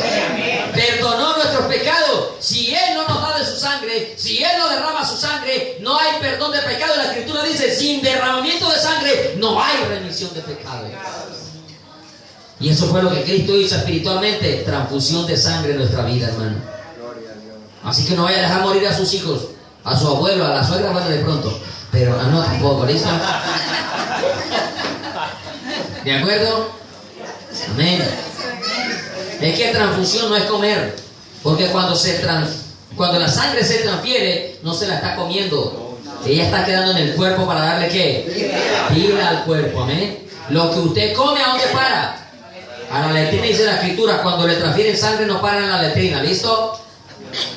perdonó nuestros pecados. Si Él no nos da de su sangre, si Él no derrama su sangre, no hay perdón de pecado. La Escritura dice: sin derramamiento de sangre no hay remisión de pecados. Y eso fue lo que Cristo hizo espiritualmente: transfusión de sangre en nuestra vida, hermano. Así que no vaya a dejar morir a sus hijos, a su abuelo, a la suegra, bueno, de pronto, pero no tampoco, ¿listo? ¿De acuerdo? Amén. Es que transfusión no es comer, porque cuando la sangre se transfiere, no se la está comiendo, ella está quedando en el cuerpo para darle ¿qué? Vida al cuerpo. Amén. Lo que usted come, ¿a dónde para? A la letrina, dice la Escritura. Cuando le transfieren sangre, no para en la letrina, ¿listo?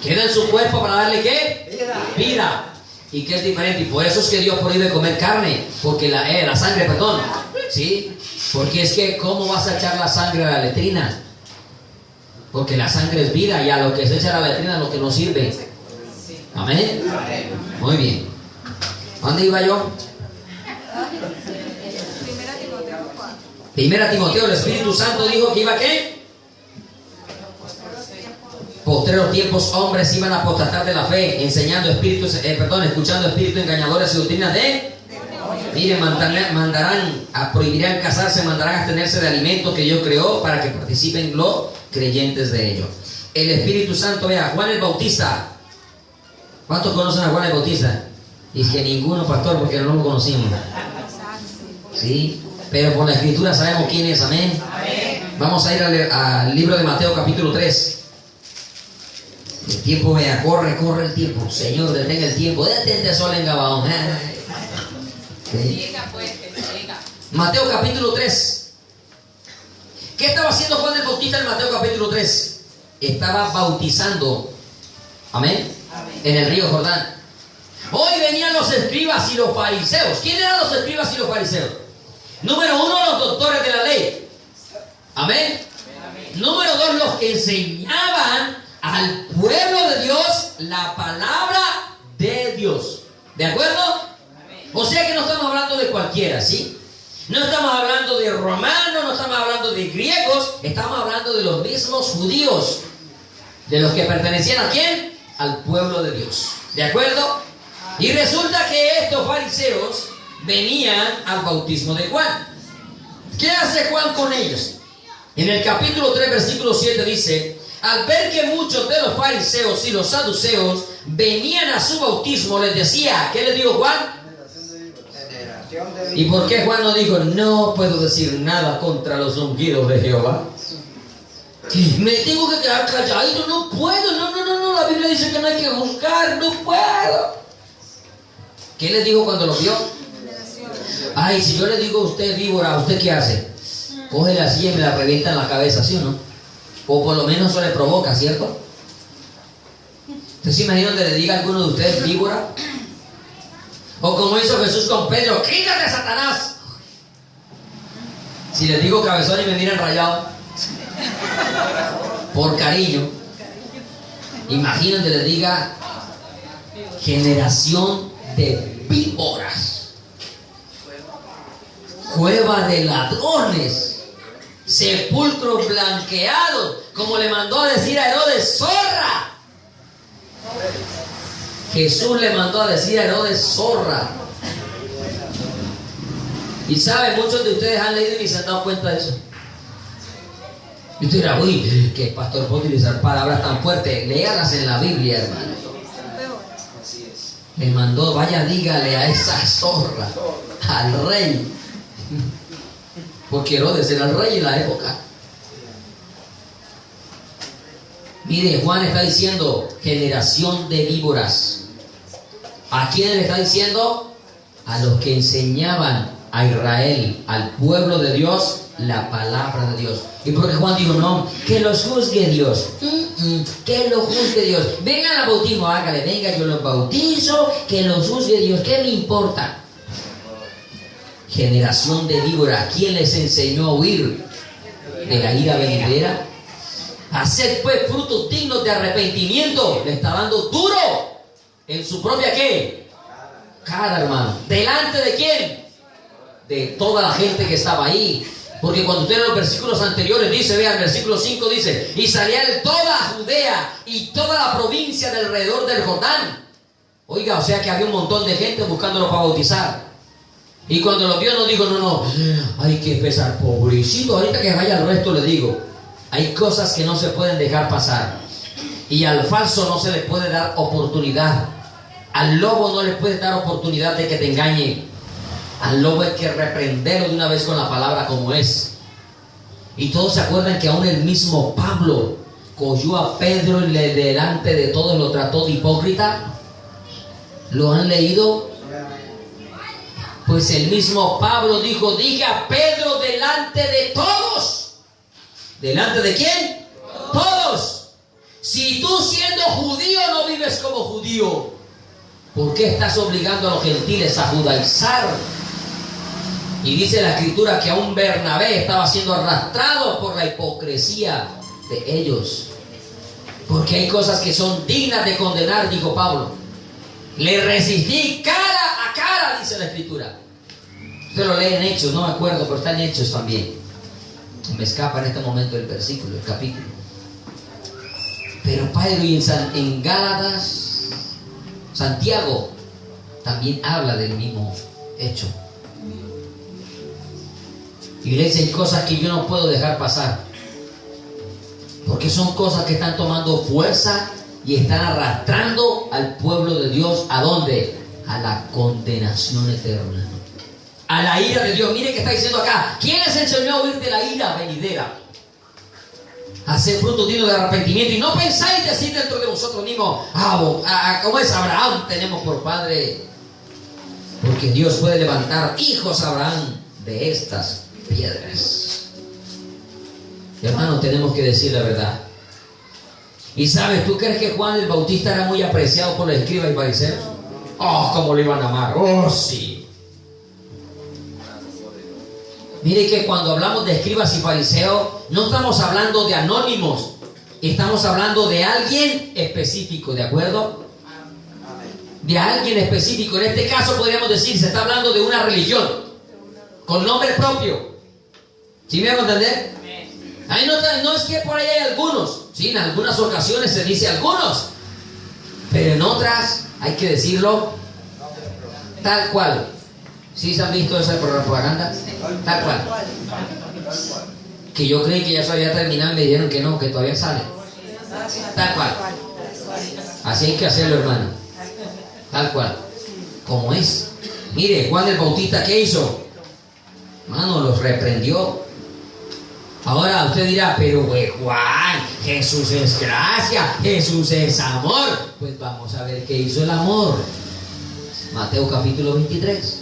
Queda en su cuerpo para darle ¿qué? Vida. Y que es diferente, y por eso es que Dios prohíbe comer carne, porque la sangre, perdón, ¿sí? Porque es que ¿cómo vas a echar la sangre a la letrina? Porque la sangre es vida, y a lo que se echa a la letrina es lo que nos sirve. Amén. Muy bien. ¿Dónde iba yo? Primera Timoteo, el Espíritu Santo dijo que iba ¿qué? Postreros tiempos, hombres iban a apostatar de la fe, escuchando espíritus engañadores y doctrinas de... Miren, prohibirán casarse, mandarán a abstenerse de alimentos que Dios creó para que participen los creyentes de ellos. El Espíritu Santo, vea, Juan el Bautista. ¿Cuántos conocen a Juan el Bautista? Y que ninguno, pastor, porque no lo conocimos. Sí, pero por la Escritura sabemos quién es. Amén. Vamos a ir al libro de Mateo capítulo 3. El tiempo, vea, corre el tiempo. Señor, detenga el tiempo. Detente sol en Gabaón. Siga, pues, que siga. Mateo capítulo 3. ¿Qué estaba haciendo Juan el Bautista en Mateo capítulo 3? Estaba bautizando. Amén. En el río Jordán. Hoy venían los escribas y los fariseos. ¿Quién eran los escribas y los fariseos? Número 1, los doctores de la ley. Amén. Número 2, los que enseñaban al pueblo de Dios la palabra de Dios. ¿De acuerdo? O sea que no estamos hablando de cualquiera, ¿sí? No estamos hablando de romanos, no estamos hablando de griegos, estamos hablando de los mismos judíos, de los que pertenecían ¿a quién? Al pueblo de Dios. ¿De acuerdo? Y resulta que estos fariseos venían al bautismo de Juan. ¿Qué hace Juan con ellos? En el capítulo 3, versículo 7 dice: al ver que muchos de los fariseos y los saduceos venían a su bautismo, les decía, ¿qué le dijo Juan? ¿Y por qué Juan no dijo, no puedo decir nada contra los ungidos de Jehová? Me tengo que quedar calladito, no puedo, no, la Biblia dice que no hay que juzgar, no puedo. ¿Qué les dijo cuando lo vio? Ay, si yo le digo a usted víbora, ¿usted qué hace? Coge la silla y me la revienta en la cabeza, ¿sí o no? O por lo menos eso le provoca, ¿cierto? ¿Usted se imagina donde le diga a alguno de ustedes víbora? O como hizo Jesús con Pedro, quítate, Satanás. Si les digo cabezón y me miran rayado, por cariño, imagínate, le diga generación de víboras, cueva de ladrones, sepulcros blanqueados, como le mandó a decir a Herodes, zorra. Jesús le mandó a decir a Herodes, zorra. Y sabe, muchos de ustedes han leído y ni se han dado cuenta de eso. Y usted dirá, uy, que el pastor puede utilizar palabras tan fuertes. Léalas en la Biblia, hermano. Le mandó, vaya, dígale a esa zorra, al rey. Porque Herodes era el rey en la época. Mire, Juan está diciendo, generación de víboras. ¿A quién le está diciendo? A los que enseñaban a Israel, al pueblo de Dios, la palabra de Dios. Y porque Juan dijo, no, que los juzgue Dios. Que lo juzgue Dios. Vengan al bautismo, hágale, venga, yo los bautizo, que los juzgue Dios. ¿Qué me importa? Generación de víbora, ¿quién les enseñó a huir de la ira venidera? Hacer pues frutos dignos de arrepentimiento. Le está dando duro en su propia ¿qué? Cara, hermano. ¿Delante de quién? De toda la gente que estaba ahí. Porque cuando usted en los versículos anteriores dice, vean, el versículo 5 dice, y salía de toda Judea y toda la provincia de alrededor del Jordán. Oiga, o sea que había un montón de gente buscándolo para bautizar. Y cuando lo vio no dijo, no, hay que empezar, pobrecito, ahorita que vaya al resto le digo. Hay cosas que no se pueden dejar pasar. Y al falso no se le puede dar oportunidad. Al lobo no le puede dar oportunidad de que te engañe. Al lobo hay que reprenderlo de una vez con la palabra como es. Y todos se acuerdan que aún el mismo Pablo cogió a Pedro y delante de todos lo trató de hipócrita. ¿Lo han leído? Pues el mismo Pablo dijo, dije a Pedro delante de todos. ¿Delante de quién? Todos. Si tú siendo judío no vives como judío, ¿por qué estás obligando a los gentiles a judaizar? Y dice la escritura que aún Bernabé estaba siendo arrastrado por la hipocresía de ellos. Porque hay cosas que son dignas de condenar, dijo Pablo. Le resistí cara a cara, dice la escritura. Usted lo lee en Hechos, no me acuerdo, pero está en Hechos también. Me escapa en este momento el versículo, el capítulo. Pero Pedro y en Gálatas, Santiago también habla del mismo hecho. Iglesia, hay cosas que yo no puedo dejar pasar, porque son cosas que están tomando fuerza y están arrastrando al pueblo de Dios. ¿A dónde? A la condenación eterna, a la ira de Dios. Mire que está diciendo acá, ¿quién les enseñó a huir de la ira venidera? Hacer frutos dignos de arrepentimiento. Y no pensáis decir dentro de vosotros mismos, ¿cómo es Abraham? Tenemos por padre. Porque Dios puede levantar hijos a Abraham de estas piedras. Hermano, tenemos que decir la verdad. Y sabes, ¿tú crees que Juan el Bautista era muy apreciado por los escribas y fariseos? Oh, cómo lo iban a amar. Oh, sí. Mire que cuando hablamos de escribas y fariseos, no estamos hablando de anónimos, estamos hablando de alguien específico, ¿de acuerdo? De alguien específico. En este caso podríamos decir, se está hablando de una religión con nombre propio. ¿Sí me hago entender? Ahí no es que por ahí hay algunos, sí, en algunas ocasiones se dice algunos, pero en otras hay que decirlo Tal cual. ¿Sí se han visto esa propaganda? Tal cual. Que yo creí que ya se había terminado y me dijeron que no, que todavía sale. Tal cual. Así hay que hacerlo, hermano. Tal cual. Como es. Mire, Juan el Bautista, ¿qué hizo? Hermano, los reprendió. Ahora usted dirá, pero Juan, Jesús es gracia, Jesús es amor. Pues vamos a ver qué hizo el amor. Mateo capítulo 23.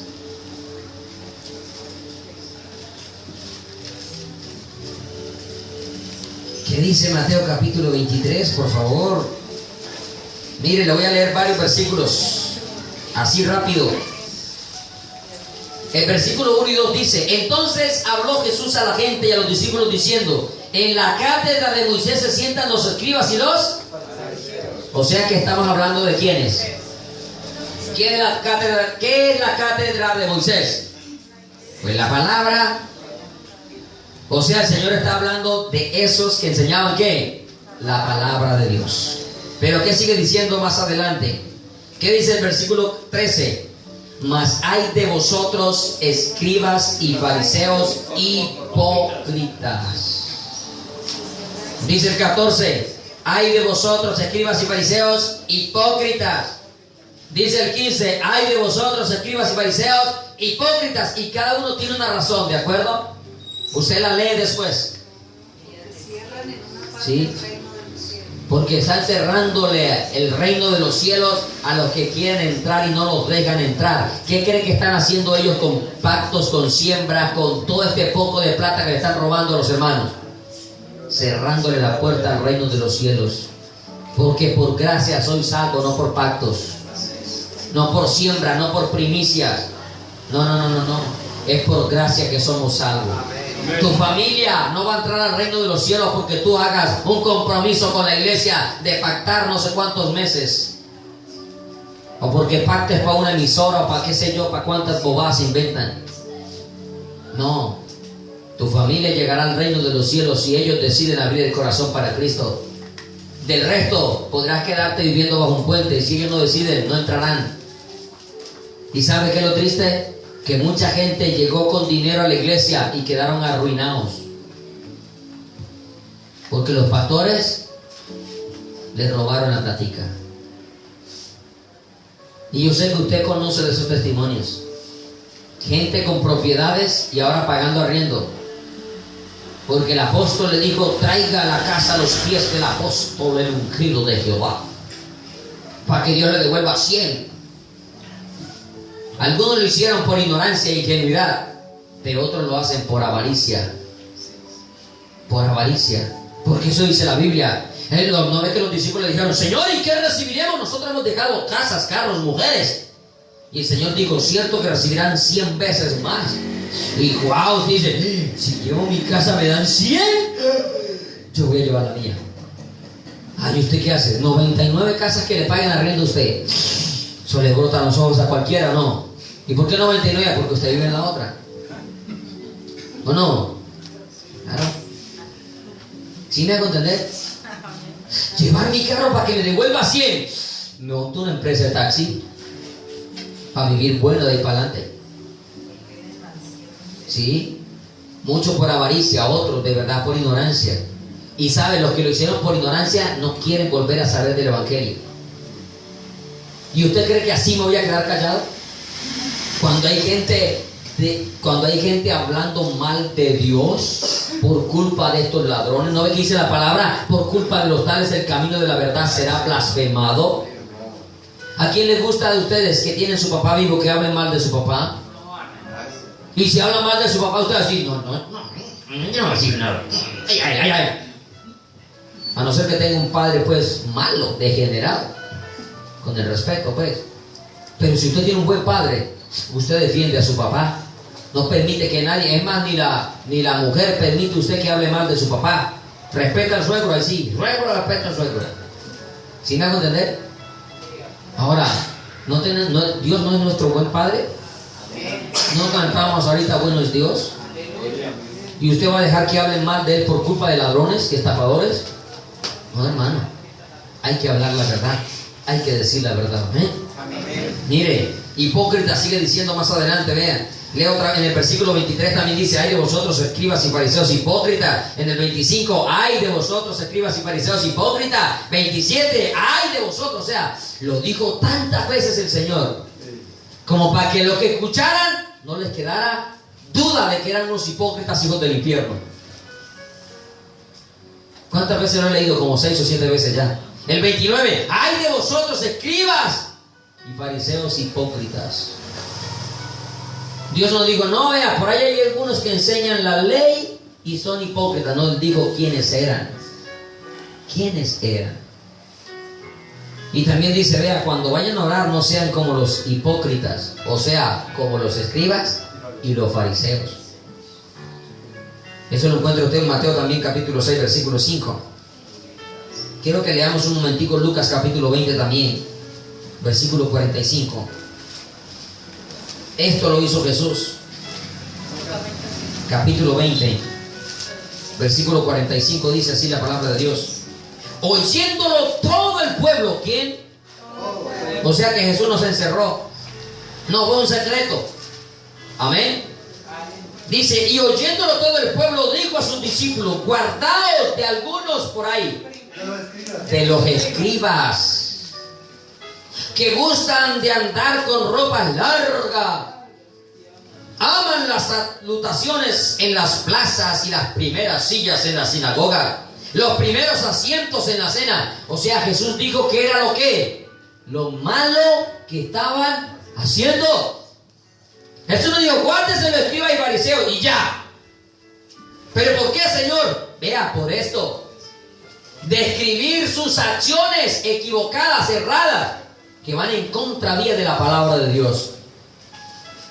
¿Qué dice Mateo capítulo 23? Por favor. Mire, le voy a leer varios versículos. Así rápido. El versículo 1 y 2 dice: entonces habló Jesús a la gente y a los discípulos diciendo: en la cátedra de Moisés se sientan los escribas y los... O sea que estamos hablando de quiénes. ¿Quién es la cátedra? ¿Qué es la cátedra de Moisés? Pues la palabra. O sea, el Señor está hablando de esos que enseñaban ¿qué? La palabra de Dios. Pero ¿qué sigue diciendo más adelante? ¿Qué dice el versículo 13? Mas hay de vosotros, escribas y fariseos, hipócritas. Dice el 14: hay de vosotros, escribas y fariseos, hipócritas. Dice el 15: hay de vosotros, escribas y fariseos, hipócritas. Y cada uno tiene una razón, ¿de acuerdo? Usted la lee después. ¿Sí? Porque están cerrándole el reino de los cielos a los que quieren entrar y no los dejan entrar. ¿Qué creen que están haciendo ellos con pactos, con siembras, con todo este poco de plata que le están robando a los hermanos? Cerrándole la puerta al reino de los cielos. Porque por gracia soy salvo, no por pactos, no por siembra, no por primicias. No. Es por gracia que somos salvos. Tu familia no va a entrar al reino de los cielos porque tú hagas un compromiso con la iglesia de pactar no sé cuántos meses, o porque pactes para una emisora, o para qué sé yo, para cuántas bobadas inventan. No, tu familia llegará al reino de los cielos si ellos deciden abrir el corazón para Cristo. Del resto podrás quedarte viviendo bajo un puente, y si ellos no deciden, no entrarán. ¿Y sabe qué es lo triste? Que mucha gente llegó con dinero a la iglesia y quedaron arruinados, porque los pastores les robaron la platica. Y yo sé que usted conoce de esos testimonios. Gente con propiedades y ahora pagando arriendo, porque el apóstol le dijo: traiga la casa a los pies del apóstol el ungido de Jehová, para que Dios le devuelva 100. Algunos lo hicieron por ignorancia e ingenuidad, pero otros lo hacen por avaricia. Por avaricia. Porque eso dice la Biblia. ¿No ve que los discípulos le dijeron: Señor, ¿y qué recibiremos? Nosotros hemos dejado casas, carros, mujeres. Y el Señor dijo: cierto que recibirán 100 veces más. Y wow, dice: si llevo mi casa me dan 100, yo voy a llevar la mía. Ay, ¿usted qué hace? 99 casas que le paguen arriendo a usted. Eso le brotan los ojos a cualquiera, ¿no? ¿Y por qué 99? Porque usted vive en la otra. ¿O no? Claro. ¿Sí me hago entender? Llevar mi carro para que me devuelva 100. Me monto una empresa de taxi para vivir bueno de ahí para adelante. ¿Sí? Muchos por avaricia, otros de verdad por ignorancia. Y saben, los que lo hicieron por ignorancia no quieren volver a saber del evangelio. ¿Y usted cree que así me voy a quedar callado? Cuando hay gente hablando mal de Dios por culpa de estos ladrones, ¿no ve que dice la palabra? Por culpa de los tales el camino de la verdad será blasfemado. ¿A quién les gusta de ustedes que tienen su papá vivo que hablen mal de su papá? Y si hablan mal de su papá, usted así, no voy a decir nada. Ay. A no ser que tenga un padre pues malo, degenerado, con el respeto pues. Pero si usted tiene un buen padre, usted defiende a su papá. No permite que nadie, es más, ni la mujer permite usted que hable mal de su papá. Respeta al suegro, ahí sí, suegro respeta al suegro. ¿Sí me hago entender? Ahora, Dios no es nuestro buen padre. No cantamos ahorita bueno es Dios. ¿Y usted va a dejar que hablen mal de él por culpa de ladrones, que estafadores? No, hermano, hay que hablar la verdad, hay que decir la verdad. Amén. Mire, Hipócrita, sigue diciendo más adelante, vean. Leo otra, en el versículo 23 también dice, ay de vosotros escribas y fariseos hipócritas. En el 25, ay de vosotros escribas y fariseos hipócritas. 27, ay de vosotros. O sea, lo dijo tantas veces el Señor, como para que los que escucharan no les quedara duda de que eran unos hipócritas, hijos del infierno. ¿Cuántas veces lo he leído? Como 6 o 7 veces ya. El 29, ay de vosotros escribas y fariseos hipócritas. Dios nos dijo, no, vea, por ahí hay algunos que enseñan la ley y son hipócritas. No dijo quiénes eran. ¿Quiénes eran? Y también dice, vea, cuando vayan a orar no sean como los hipócritas, o sea, como los escribas y los fariseos. Eso lo encuentra usted en Mateo también, capítulo 6, versículo 5. Quiero que leamos un momentico Lucas capítulo 20 también, versículo 45. Esto lo hizo Jesús. Capítulo 20, versículo 45, dice así la palabra de Dios. Oyéndolo todo el pueblo, ¿quién? O sea que Jesús no se encerró, no fue un secreto. Amén. Dice, y oyéndolo todo el pueblo, dijo a sus discípulos, guardaos de algunos por ahí, de los escribas, que gustan de andar con ropas largas, aman las salutaciones en las plazas y las primeras sillas en la sinagoga, los primeros asientos en la cena. O sea, Jesús dijo que era lo malo que estaban haciendo. Jesús no dijo, guárdese los escribas y fariseos y ya. ¿Pero por qué, Señor? Vea, por esto. Describir sus acciones equivocadas, erradas, que van en contravía de la palabra de Dios.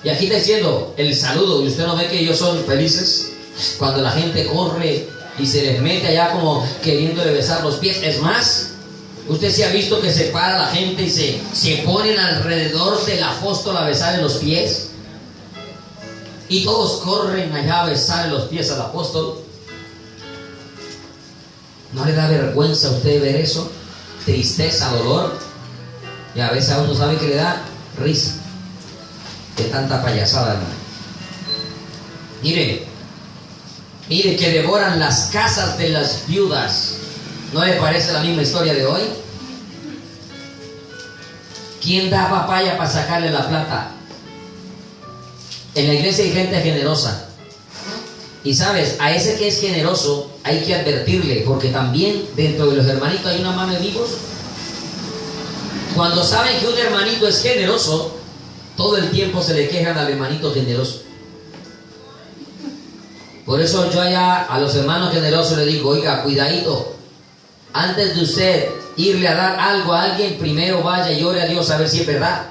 Y aquí está diciendo el saludo. ¿Y usted no ve que ellos son felices? Cuando la gente corre y se les mete allá como queriéndole besar los pies. Es más, usted se ha visto que se para la gente y se ponen alrededor del apóstol a besarle los pies. Y todos corren allá a besarle los pies al apóstol. ¿No le da vergüenza a usted ver eso? Tristeza, dolor. Y a veces a uno sabe que le da risa de tanta payasada, hermano. Mire que devoran las casas de las viudas. ¿No le parece la misma historia de hoy? ¿Quién da papaya para sacarle la plata? En la iglesia hay gente generosa. Y sabes, a ese que es generoso hay que advertirle, porque también dentro de los hermanitos hay una mano de vivos. Cuando saben que un hermanito es generoso, todo el tiempo se le quejan al hermanito generoso. Por eso yo allá a los hermanos generosos les digo, oiga, cuidadito, antes de usted irle a dar algo a alguien, primero vaya y ore a Dios a ver si es verdad.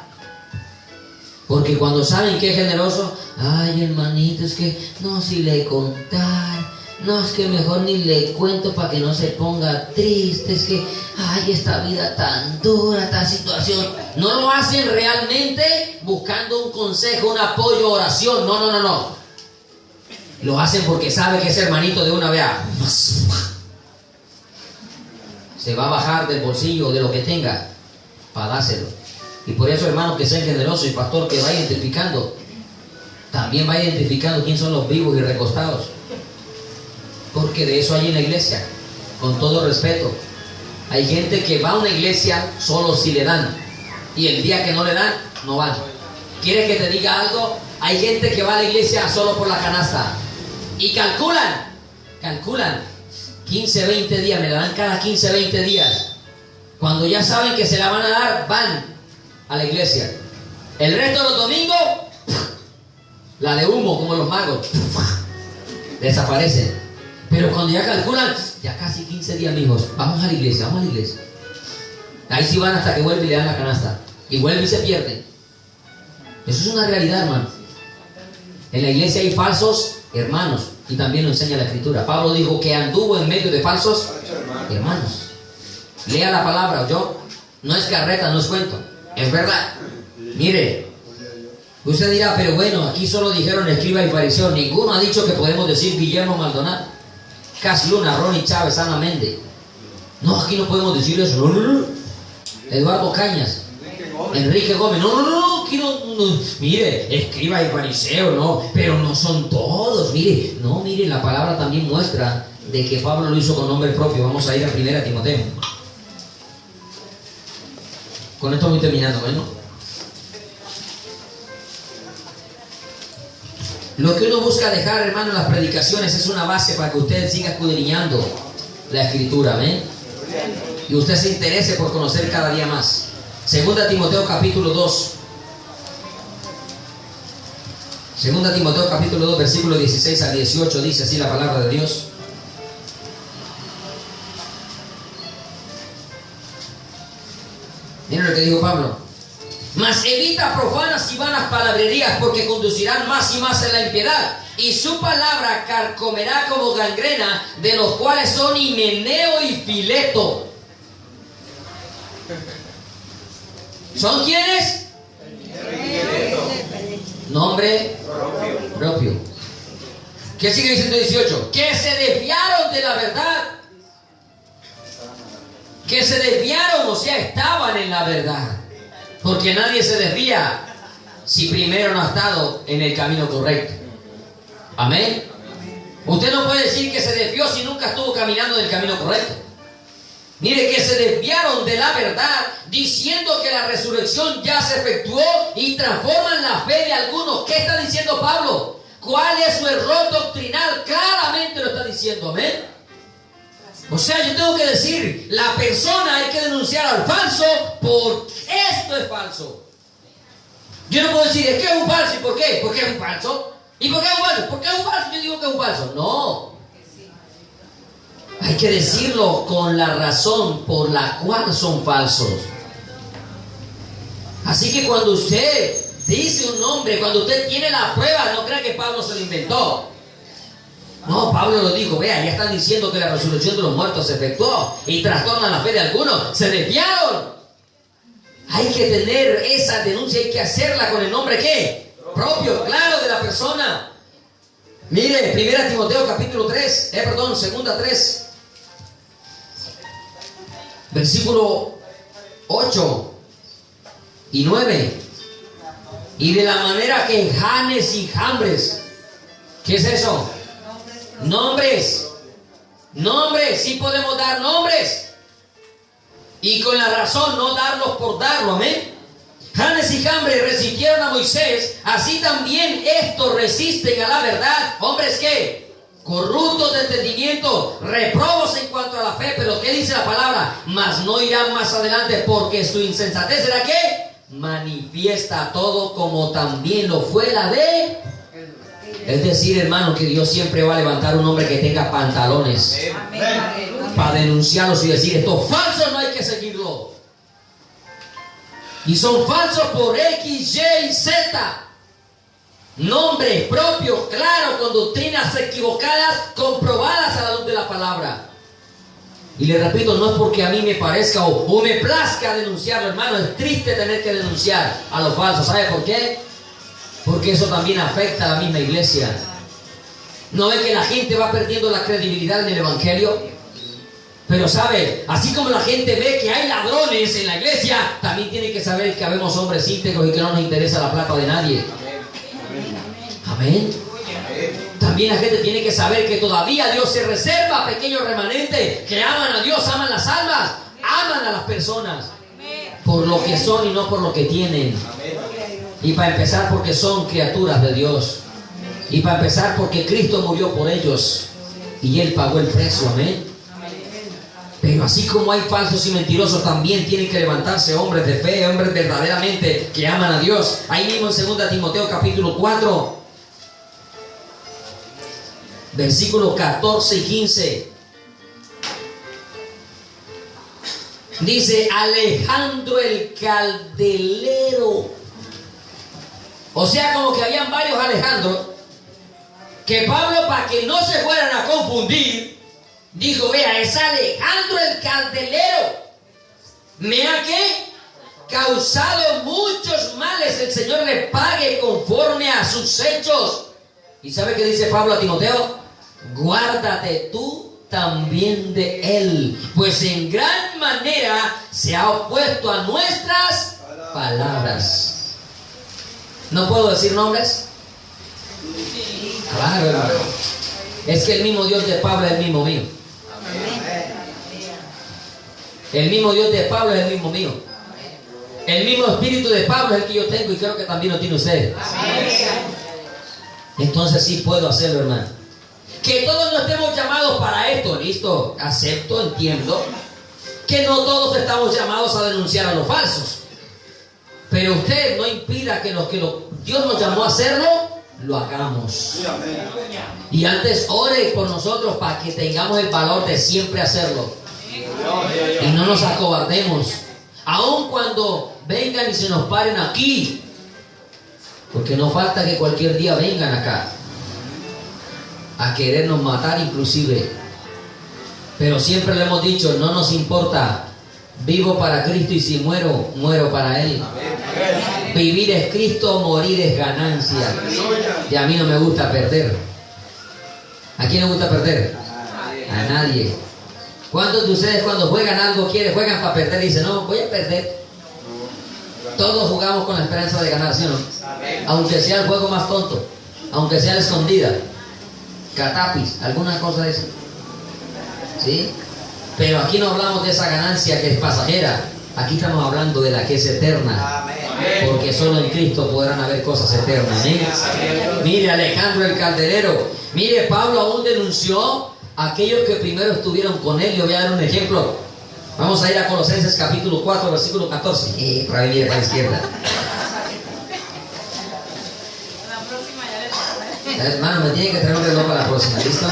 Porque cuando saben que es generoso, ay hermanito, es que no, si le contar, no, es que mejor ni le cuento para que no se ponga triste, es que, ay, esta vida tan dura, esta situación. No lo hacen realmente buscando un consejo, un apoyo, oración, no. Lo hacen porque sabe que ese hermanito de una vez se va a bajar del bolsillo de lo que tenga para dárselo. Y por eso, hermano, que sean generosos, y pastor, que va identificando, también va identificando quién son los vivos y recostados. Porque de eso hay en la iglesia, con todo respeto. Hay gente que va a una iglesia solo si le dan, y el día que no le dan, no van. ¿Quieres que te diga algo? Hay gente que va a la iglesia solo por la canasta, y calculan 15, 20 días, me la dan cada 15, 20 días. Cuando ya saben que se la van a dar, van a la iglesia. El resto de los domingos, la de humo, como los magos, desaparecen. Pero cuando ya calculan, ya casi 15 días, amigos, vamos a la iglesia. Ahí sí van hasta que vuelve y le dan la canasta. Y vuelve y se pierde. Eso es una realidad, hermano. En la iglesia hay falsos hermanos, y también lo enseña la Escritura. Pablo dijo que anduvo en medio de falsos hermanos. Lea la palabra, ¿oyó? No es carreta, no es cuento. Es verdad. Mire, usted dirá, pero bueno, aquí solo dijeron escriba y fariseo. Ninguno ha dicho que podemos decir Guillermo Maldonado, Cas Luna, Ronnie Chávez, Ana Méndez. No, aquí no podemos decir eso. No. Eduardo Cañas, Enrique Gómez. No. aquí mire, escriba y fariseo, no, pero no son todos, mire, no, mire, la palabra también muestra de que Pablo lo hizo con nombre propio. Vamos a ir a 1 Timoteo. Con esto voy terminando, ¿no? Lo que uno busca dejar, hermano, en las predicaciones es una base para que usted siga escudriñando la Escritura, ¿ven? Y usted se interese por conocer cada día más. 2 Timoteo capítulo 2. 2 Timoteo capítulo 2, versículo 16 al 18, dice así la palabra de Dios. Miren lo que dijo Pablo. Mas evita profanas y vanas palabrerías, porque conducirán más y más en la impiedad, y su palabra carcomerá como gangrena, de los cuales son Himeneo y Fileto. ¿Son quiénes? Nombre propio. ¿Qué sigue diciendo 18? Que se desviaron de la verdad. Que se desviaron, o sea, estaban en la verdad. Porque nadie se desvía si primero no ha estado en el camino correcto. Amén. Usted no puede decir que se desvió si nunca estuvo caminando en el camino correcto. Mire, que se desviaron de la verdad, diciendo que la resurrección ya se efectuó, y transforman la fe de algunos. ¿Qué está diciendo Pablo? ¿Cuál es su error doctrinal? Claramente lo está diciendo. Amén. O sea, yo tengo que decir, la persona hay que denunciar al falso, porque esto es falso. Yo no puedo decir, es que es un falso. ¿Y por qué? Porque es un falso. ¿Y por qué es un falso? ¿Por qué es un falso? Yo digo que es un falso. No. Hay que decirlo con la razón por la cual son falsos. Así que cuando usted dice un nombre, cuando usted tiene la prueba, no crea que Pablo se lo inventó. No, Pablo lo dijo. Vea, ya están diciendo que la resurrección de los muertos se efectuó y trastornan la fe de algunos. Se desviaron. Hay que tener esa denuncia, hay que hacerla con el nombre ¿qué? Propio, claro, de la persona. Mire, 1 Timoteo capítulo 3, 2 3, versículo 8 y 9. Y de la manera que Janes y Jambres, ¿qué es eso? Nombres. Nombres, sí podemos dar nombres. Y con la razón, no darlos por darlo, amén. Janes y Jambres resistieron a Moisés, así también estos resisten a la verdad. Hombres que corruptos de entendimiento, reprobos en cuanto a la fe. Pero ¿qué dice la palabra? Mas no irán más adelante, porque su insensatez será ¿qué? Manifiesta a todo, como también lo fue la de... Es decir, hermano, que Dios siempre va a levantar un hombre que tenga pantalones para denunciarlos y decir, estos falsos no hay que seguirlo. Y son falsos por X, Y y Z. Nombres propios, claros, con doctrinas equivocadas, comprobadas a la luz de la palabra. Y le repito, no es porque a mí me parezca o me plazca denunciarlo, hermano. Es triste tener que denunciar a los falsos. ¿Sabe por qué? Porque eso también afecta a la misma iglesia. ¿No ve que la gente va perdiendo la credibilidad en el evangelio? Pero sabe, así como la gente ve que hay ladrones en la iglesia, también tiene que saber que habemos hombres íntegros y que no nos interesa la plata de nadie. Amén. También la gente tiene que saber que todavía Dios se reserva a pequeños remanentes que aman a Dios, aman las almas, aman a las personas por lo que son y no por lo que tienen. Y para empezar, porque son criaturas de Dios. Y para empezar, porque Cristo murió por ellos y Él pagó el precio. Amén. Pero así como hay falsos y mentirosos, también tienen que levantarse hombres de fe, hombres verdaderamente que aman a Dios. Ahí mismo en 2 Timoteo capítulo 4, versículos 14 y 15. Dice Alejandro el Candelero. O sea, como que habían varios Alejandros, que Pablo, para que no se fueran a confundir, dijo, vea, es Alejandro el Candelero. Me ha que causado muchos males, el Señor le pague conforme a sus hechos. ¿Y sabe qué dice Pablo a Timoteo? Guárdate tú también de él, pues en gran manera se ha opuesto a nuestras palabras. ¿No puedo decir nombres? Claro, hermano. Es que el mismo Dios de Pablo es el mismo mío. El mismo Dios de Pablo es el mismo mío. El mismo espíritu de Pablo es el que yo tengo y creo que también lo tiene usted. Entonces sí puedo hacerlo, hermano. Que todos no estemos llamados para esto, listo, acepto, entiendo. Que no todos estamos llamados a denunciar a los falsos. Pero usted no impida que Dios nos llamó a hacerlo, lo hagamos. Y antes ore por nosotros para que tengamos el valor de siempre hacerlo. Y no nos acobardemos. Aun cuando vengan y se nos paren aquí. Porque no falta que cualquier día vengan acá a querernos matar inclusive. Pero siempre le hemos dicho, no nos importa. Vivo para Cristo y si muero, muero para Él. Vivir es Cristo, morir es ganancia. Y a mí no me gusta perder. ¿A quién le gusta perder? A nadie. ¿Cuántos de ustedes cuando juegan algo juegan para perder y dicen, no, voy a perder? Todos jugamos con la esperanza de ganar, ¿sí o no? Aunque sea el juego más tonto, aunque sea la escondida, catapis, alguna cosa de eso. ¿Sí? Pero aquí no hablamos de esa ganancia que es pasajera. Aquí estamos hablando de la que es eterna. Porque solo en Cristo podrán haber cosas eternas. ¿Sí? Mire Alejandro el Calderero. Mire, Pablo aún denunció a aquellos que primero estuvieron con él. Yo voy a dar un ejemplo. Vamos a ir a Colosenses capítulo 4, versículo 14. Para venir para la izquierda. La próxima ya le toca. Hermano, me tiene que traer un reloj para la próxima. ¿Listo?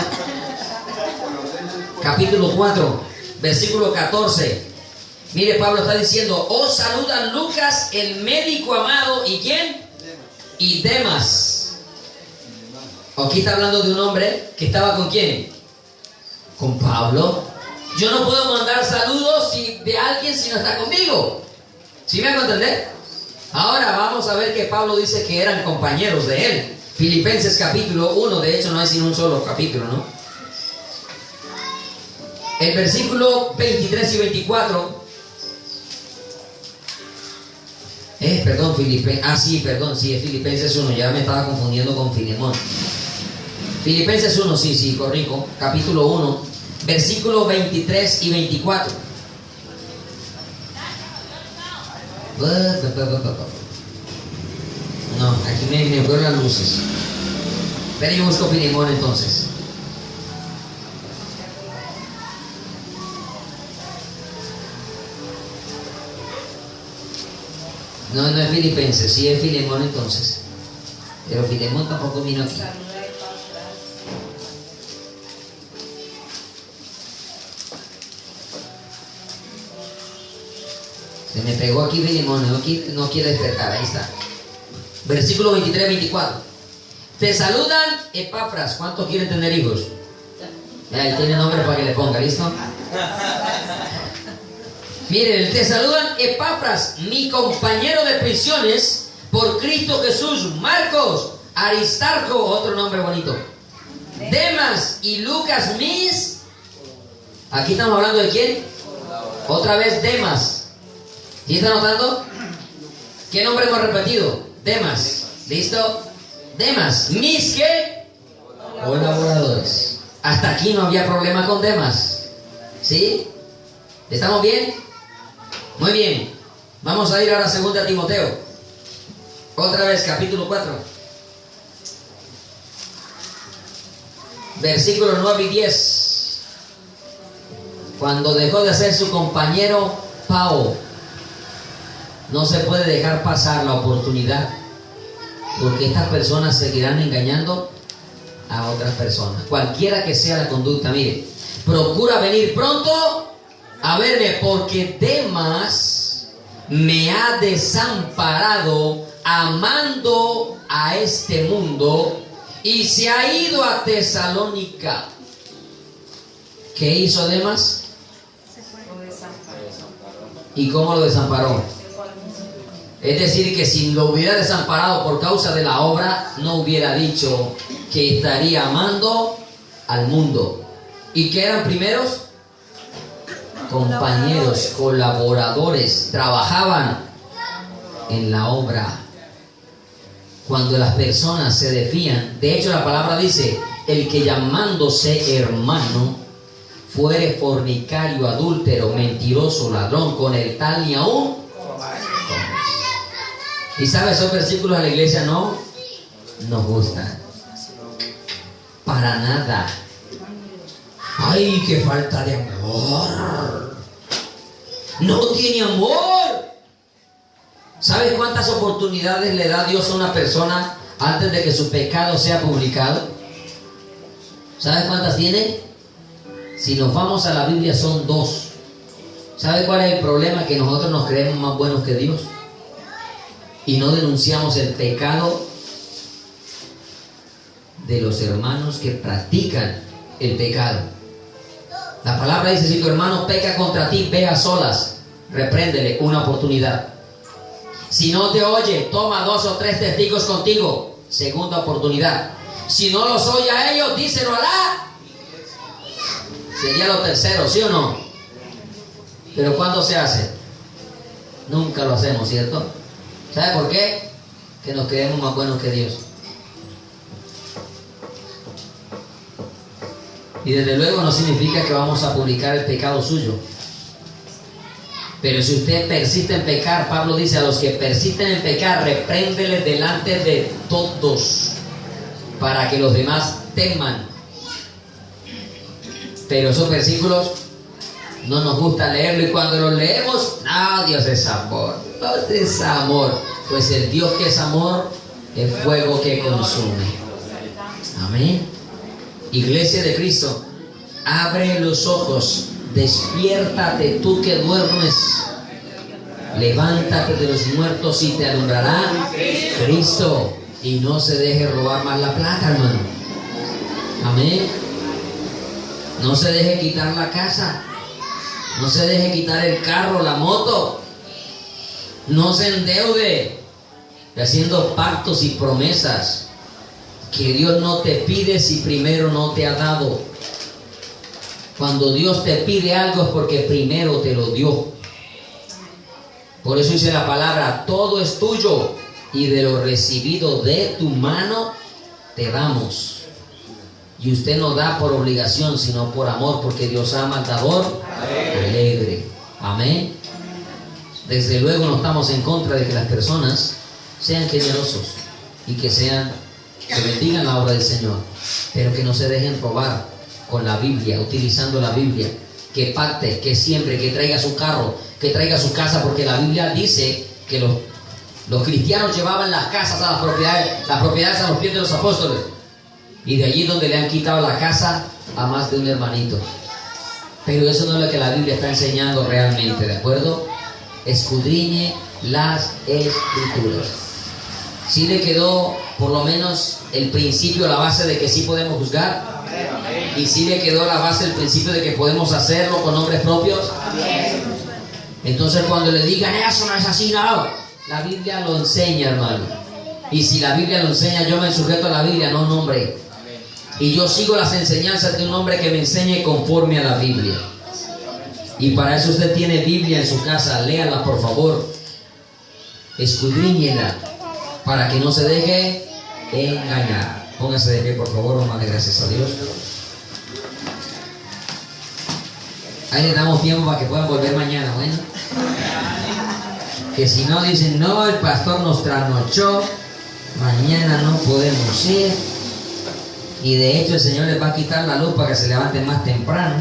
Capítulo 4, versículo 14. Mire, Pablo está diciendo, os saludan Lucas, el médico amado, ¿y quién? Y Demas. Aquí está hablando de un hombre que estaba con quién? Con Pablo. Yo no puedo mandar saludos de alguien si no está conmigo. ¿Sí me hago entender? Ahora vamos a ver que Pablo dice que eran compañeros de él. Filipenses capítulo 1, de hecho no hay sino un solo capítulo, ¿no? El versículo 23 y 24. Perdón, sí, es Filipenses 1, ya me estaba confundiendo con Filemón. Filipenses 1, sí, corrijo, capítulo 1, versículo 23 y 24. No, aquí me fueron las luces. Pero yo busco Filemón entonces. No es Filipenses, sí es Filemón entonces. Pero Filemón tampoco vino aquí. Se me pegó aquí Filemón, no quiere despertar, ahí está. Versículo 23-24. Te saludan Epafras. ¿Cuántos quieren tener hijos? Ahí tiene nombre para que le ponga, ¿listo? Miren, te saludan Epafras, mi compañero de prisiones, por Cristo Jesús, Marcos, Aristarco, otro nombre bonito, Demas y Lucas, mis... Aquí estamos hablando de quién? Otra vez Demas. ¿Sí está notando? ¿Qué nombre hemos repetido? Demas. ¿Listo? Demas. ¿Mis qué? Colaboradores. Hasta aquí no había problema con Demas. ¿Sí? ¿Estamos bien? Muy bien. Vamos a ir ahora a 2 Timoteo. Otra vez, capítulo 4. Versículos 9 y 10. Cuando dejó de ser su compañero Pau, no se puede dejar pasar la oportunidad, porque estas personas seguirán engañando a otras personas. Cualquiera que sea la conducta, mire, procura venir pronto a verme, porque Demas me ha desamparado amando a este mundo y se ha ido a Tesalónica. ¿Qué hizo Demas? ¿Y cómo lo desamparó? Es decir, que si lo hubiera desamparado por causa de la obra, no hubiera dicho que estaría amando al mundo. ¿Y qué eran primeros? Compañeros, colaboradores, trabajaban en la obra. cuando las personas se desvían. De hecho, la palabra dice: el que llamándose hermano fuere fornicario, adúltero, mentiroso, ladrón, con el tal ni aún. Y sabes, esos versículos a la iglesia no nos gustan para nada. Ay, qué falta de amor. No tiene amor. ¿Sabes cuántas oportunidades le da Dios a una persona antes de que su pecado sea publicado? ¿Sabes cuántas tiene? Si nos vamos a la Biblia son 2. ¿Sabes cuál es el problema? Que nosotros nos creemos más buenos que Dios y no denunciamos el pecado de los hermanos que practican el pecado. La palabra dice: si tu hermano peca contra ti, ve a solas, repréndele, una oportunidad. Si no te oye, toma 2 o 3 testigos contigo, segunda oportunidad. Si no los oye a ellos, díselo a la. Sería lo tercero, ¿sí o no? Pero ¿cuándo se hace? Nunca lo hacemos, ¿cierto? ¿Sabe por qué? Que nos creemos más buenos que Dios. Y desde luego no significa que vamos a publicar el pecado suyo. Pero si usted persiste en pecar, Pablo dice: a los que persisten en pecar, repréndeles delante de todos, para que los demás teman. Pero esos versículos no nos gusta leerlo, y cuando los leemos, no, Dios es amor, Dios es amor. Pues el Dios que es amor es fuego que consume. Amén. Iglesia de Cristo, abre los ojos, despiértate tú que duermes, levántate de los muertos y te alumbrará Cristo. Y no se deje robar más la plata, hermano. Amén. No se deje quitar la casa, no se deje quitar el carro, la moto. No se endeude haciendo pactos y promesas que Dios no te pide si primero no te ha dado. Cuando Dios te pide algo es porque primero te lo dio. Por eso dice la palabra: todo es tuyo, y de lo recibido de tu mano te damos. Y usted no da por obligación, sino por amor, porque Dios ama al dador alegre. Amén. Desde luego no estamos en contra de que las personas sean generosos y que bendigan la obra del Señor, pero que no se dejen robar con la Biblia, utilizando la Biblia. Que pacte, que siembre, que traiga su carro, que traiga su casa, porque la Biblia dice que los cristianos llevaban las casas a las propiedades a los pies de los apóstoles, y de allí donde le han quitado la casa a más de un hermanito. Pero eso no es lo que la Biblia está enseñando realmente, ¿de acuerdo? Escudriñe las Escrituras. ¿Sí le quedó por lo menos el principio, la base de que sí podemos juzgar? ¿Y sí le quedó la base, el principio de que podemos hacerlo con nombres propios? Entonces cuando le digan eso no es así, no. La Biblia lo enseña, hermano. Y si la Biblia lo enseña, yo me sujeto a la Biblia, no a un hombre. Y yo sigo las enseñanzas de un hombre que me enseñe conforme a la Biblia. Y para eso usted tiene Biblia en su casa, léala por favor. Escudriñela para que no se deje engañar. Póngase de pie por favor, vamos a darle gracias a Dios. Ahí le damos tiempo para que puedan volver mañana, bueno. Que si no dicen, no, el pastor nos trasnochó, mañana no podemos ir. Y de hecho el Señor les va a quitar la luz para que se levanten más temprano.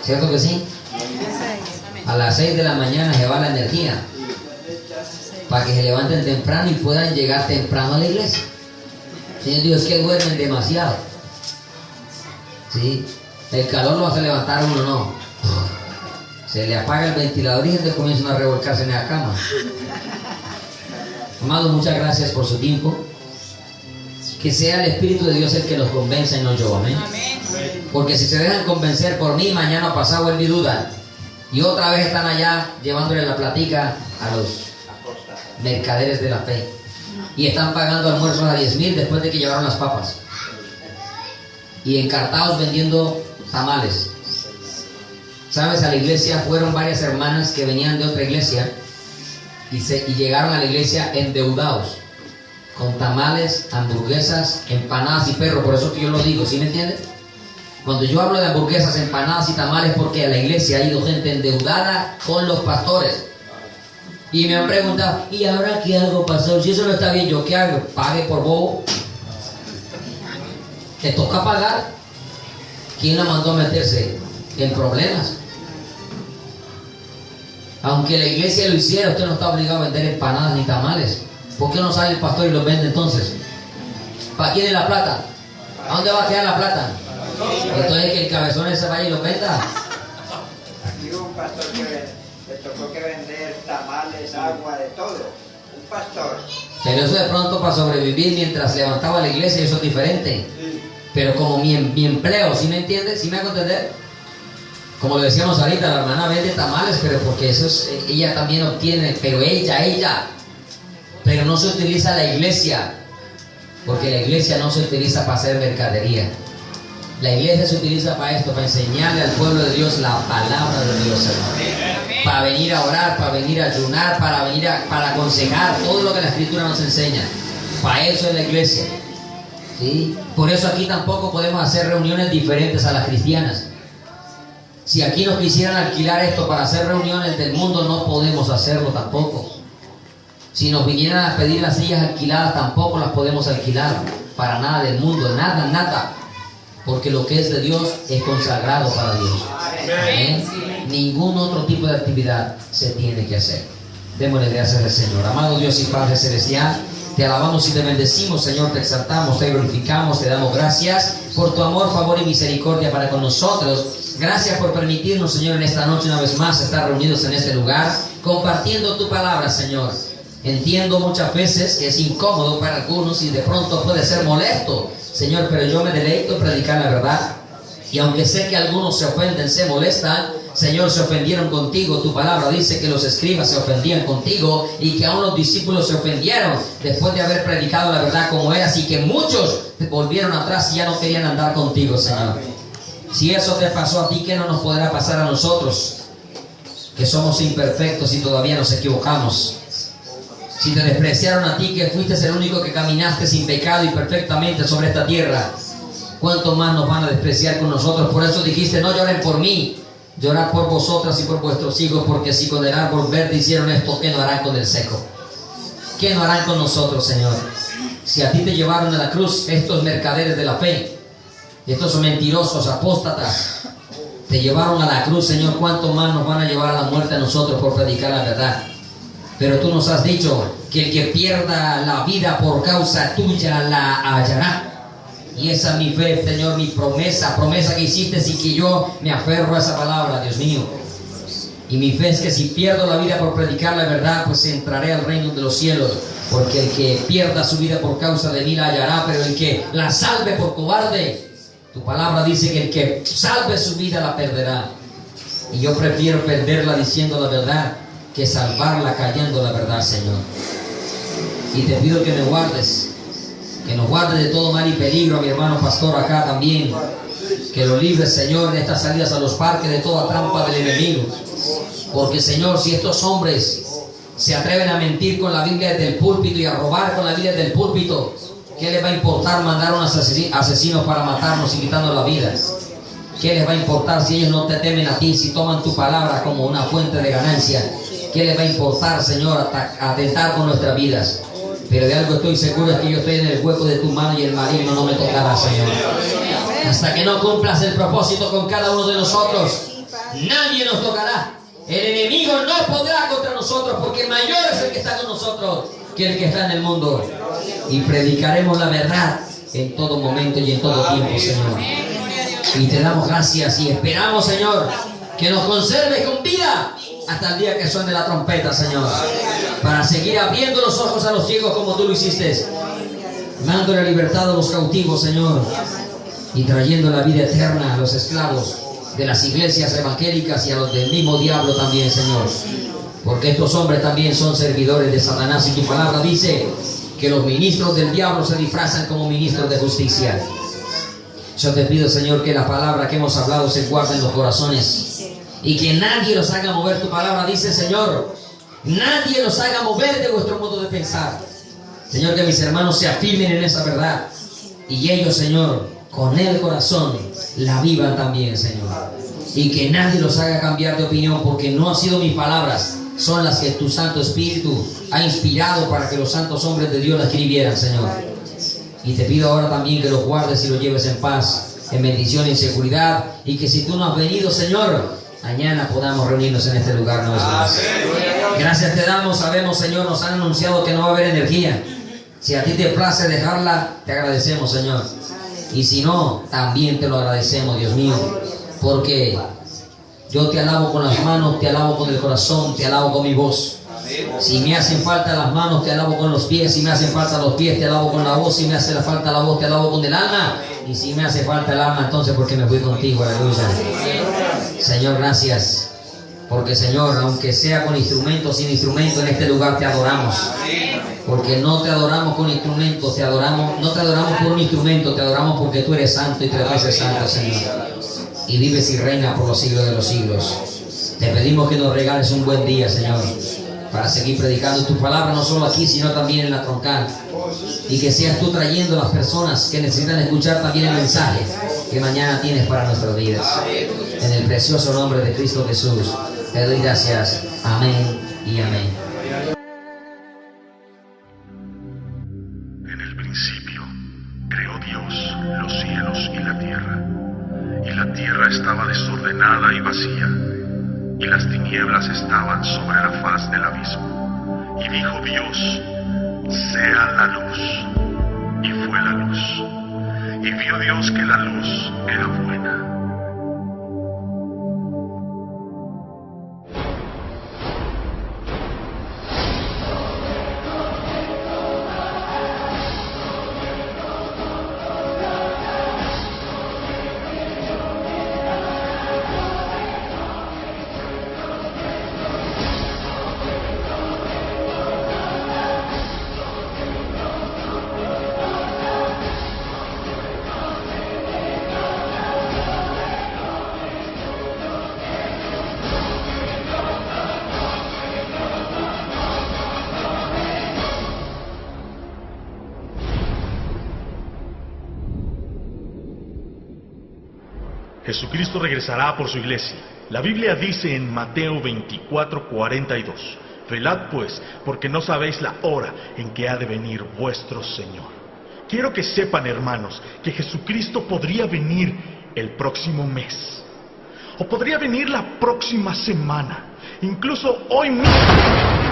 ¿Cierto que sí? A las 6 de la mañana se va la energía, para que se levanten temprano y puedan llegar temprano a la iglesia. Señor Dios, que duermen demasiado. ¿Sí? El calor lo hace levantar uno, no. Se le apaga el ventilador y entonces comienzan a revolcarse en la cama. Amados, muchas gracias por su tiempo. Que sea el Espíritu de Dios el que los convenza y no yo. Amén. Porque si se dejan convencer por mí, mañana pasado vuelven y dudan. Y otra vez están allá llevándole la platica a los mercaderes de la fe. Y están pagando almuerzos a 10,000 después de que llevaron las papas. Y encartados vendiendo tamales. ¿Sabes? A la iglesia fueron varias hermanas que venían de otra iglesia y llegaron a la iglesia endeudados. con tamales, hamburguesas, empanadas y perro. Por eso que yo lo digo, ¿sí me entiendes? Cuando yo hablo de hamburguesas, empanadas y tamales, porque a la iglesia ha ido gente endeudada con los pastores. Y me han preguntado, ¿y ahora qué hago, pastor? Si eso no está bien, ¿yo qué hago? Pague por bobo. ¿Te toca pagar? ¿Quién la mandó a meterse en problemas? Aunque la iglesia lo hiciera, usted no está obligado a vender empanadas ni tamales. ¿Por qué no sale el pastor y los vende entonces? ¿Para quién es la plata? ¿A dónde va a quedar la plata? Entonces que el cabezón ese vaya y los venda. Aquí hubo un pastor que le tocó que vender tamales, agua, de todo. Un pastor. Pero eso de pronto para sobrevivir mientras levantaba la iglesia, eso es diferente. Pero como mi empleo, ¿sí me entiendes? ¿Sí me hago entender? Como lo decíamos ahorita, la hermana vende tamales, pero porque eso es, ella también obtiene, pero ella. Pero no se utiliza la iglesia, porque la iglesia no se utiliza para hacer mercadería. La iglesia se utiliza para esto, para enseñarle al pueblo de Dios la palabra de Dios, hermano. Para venir a orar, para venir a ayunar, para aconsejar, todo lo que la Escritura nos enseña. Para eso es la iglesia. ¿Sí? Por eso aquí tampoco podemos hacer reuniones diferentes a las cristianas. Si aquí nos quisieran alquilar esto para hacer reuniones del mundo, no podemos hacerlo tampoco. Si nos vinieran a pedir las sillas alquiladas, tampoco las podemos alquilar para nada del mundo, nada. Porque lo que es de Dios es consagrado para Dios. ¿Eh? Ningún otro tipo de actividad se tiene que hacer. Démosle gracias al Señor. Amado Dios y Padre Celestial, te alabamos y te bendecimos, Señor, te exaltamos, te glorificamos, te damos gracias por tu amor, favor y misericordia para con nosotros. Gracias por permitirnos, Señor, en esta noche una vez más estar reunidos en este lugar, compartiendo tu palabra, Señor. Entiendo muchas veces que es incómodo para algunos y de pronto puede ser molesto, Señor, pero yo me deleito en predicar la verdad. Y aunque sé que algunos se ofenden, se molestan, Señor, se ofendieron contigo. Tu palabra dice que los escribas se ofendían contigo y que aún los discípulos se ofendieron después de haber predicado la verdad como era, así que muchos volvieron atrás y ya no querían andar contigo, Señor. Si eso te pasó a ti, ¿qué no nos podrá pasar a nosotros? Que somos imperfectos y todavía nos equivocamos. Si te despreciaron a ti, que fuiste el único que caminaste sin pecado y perfectamente sobre esta tierra, ¿cuánto más nos van a despreciar con nosotros? Por eso dijiste, no lloren por mí, llorad por vosotras y por vuestros hijos, porque si con el árbol verde hicieron esto, ¿qué no harán con el seco? ¿Qué no harán con nosotros, Señor? Si a ti te llevaron a la cruz estos mercaderes de la fe, estos mentirosos, apóstatas, te llevaron a la cruz, Señor, ¿cuánto más nos van a llevar a la muerte a nosotros por predicar la verdad? Pero tú nos has dicho que el que pierda la vida por causa tuya la hallará. Y esa es mi fe, Señor, mi promesa que hiciste y que yo me aferro a esa palabra, Dios mío. Y mi fe es que si pierdo la vida por predicar la verdad, pues entraré al reino de los cielos. Porque el que pierda su vida por causa de mí la hallará, pero el que la salve por cobarde, tu palabra dice que el que salve su vida la perderá. Y yo prefiero perderla diciendo la verdad que salvarla callando la verdad, Señor. Y te pido que me guardes, que nos guardes de todo mal y peligro a mi hermano pastor acá también, que lo libres, Señor, en estas salidas a los parques de toda trampa del enemigo. Porque, Señor, si estos hombres se atreven a mentir con la Biblia desde el púlpito y a robar con la Biblia desde el púlpito, ¿qué les va a importar mandar a unos asesinos para matarnos y quitarnos la vida? ¿Qué les va a importar si ellos no te temen a ti, si toman tu palabra como una fuente de ganancia? ¿Qué les va a importar, Señor, atentar con nuestras vidas? Pero de algo estoy seguro, es que yo estoy en el hueco de tu mano y el maligno no me tocará, Señor. Hasta que no cumplas el propósito con cada uno de nosotros, nadie nos tocará. El enemigo no podrá contra nosotros, porque mayor es el que está con nosotros que el que está en el mundo. Y predicaremos la verdad en todo momento y en todo tiempo, Señor. Y te damos gracias y esperamos, Señor, que nos conserves con vida hasta el día que suene la trompeta, Señor, para seguir abriendo los ojos a los ciegos como tú lo hiciste, dándole libertad a los cautivos, Señor, y trayendo la vida eterna a los esclavos de las iglesias evangélicas y a los del mismo diablo también, Señor, porque estos hombres también son servidores de Satanás y tu palabra dice que los ministros del diablo se disfrazan como ministros de justicia. Yo te pido, Señor, que la palabra que hemos hablado se guarde en los corazones y que nadie los haga mover. Tu palabra dice, Señor, nadie los haga mover de vuestro modo de pensar. Señor, que mis hermanos se afirmen en esa verdad. Y ellos, Señor, con el corazón la vivan también, Señor. Y que nadie los haga cambiar de opinión, porque no han sido mis palabras, son las que tu Santo Espíritu ha inspirado para que los santos hombres de Dios las escribieran, Señor. Y te pido ahora también que los guardes y los lleves en paz, en bendición y en seguridad. Y que si tú no has venido, Señor, mañana podamos reunirnos en este lugar nuestro. Gracias te damos, sabemos, Señor, nos han anunciado que no va a haber energía. Si a ti te place dejarla, te agradecemos, Señor. Y si no, también te lo agradecemos, Dios mío. Porque yo te alabo con las manos, te alabo con el corazón, te alabo con mi voz. Si me hacen falta las manos, te alabo con los pies. Si me hacen falta los pies, te alabo con la voz. Si me hace falta la voz, te alabo con el alma. Y si me hace falta el alma, entonces porque me fui contigo, aleluya. Señor, gracias. Porque, Señor, aunque sea con instrumento, sin instrumento, en este lugar te adoramos. Porque no te adoramos con instrumentos, te adoramos, no te adoramos por un instrumento, te adoramos porque tú eres santo y tres veces santo, Señor. Y vives y reinas por los siglos de los siglos. Te pedimos que nos regales un buen día, Señor, para seguir predicando tu palabra, no solo aquí, sino también en la troncal. Y que seas tú trayendo a las personas que necesitan escuchar también el mensaje que mañana tienes para nuestras vidas. En el precioso nombre de Cristo Jesús, te doy gracias. Amén y amén. En el principio creó Dios los cielos y la tierra estaba desordenada y vacía, y las tinieblas estaban sobre la faz del abismo. Y dijo Dios: sea la luz, y fue la luz. Y vio Dios que la luz era buena. Jesucristo regresará por su iglesia. La Biblia dice en Mateo 24:42, velad pues, porque no sabéis la hora en que ha de venir vuestro Señor. Quiero que sepan, hermanos, que Jesucristo podría venir el próximo mes, o podría venir la próxima semana, incluso hoy mismo.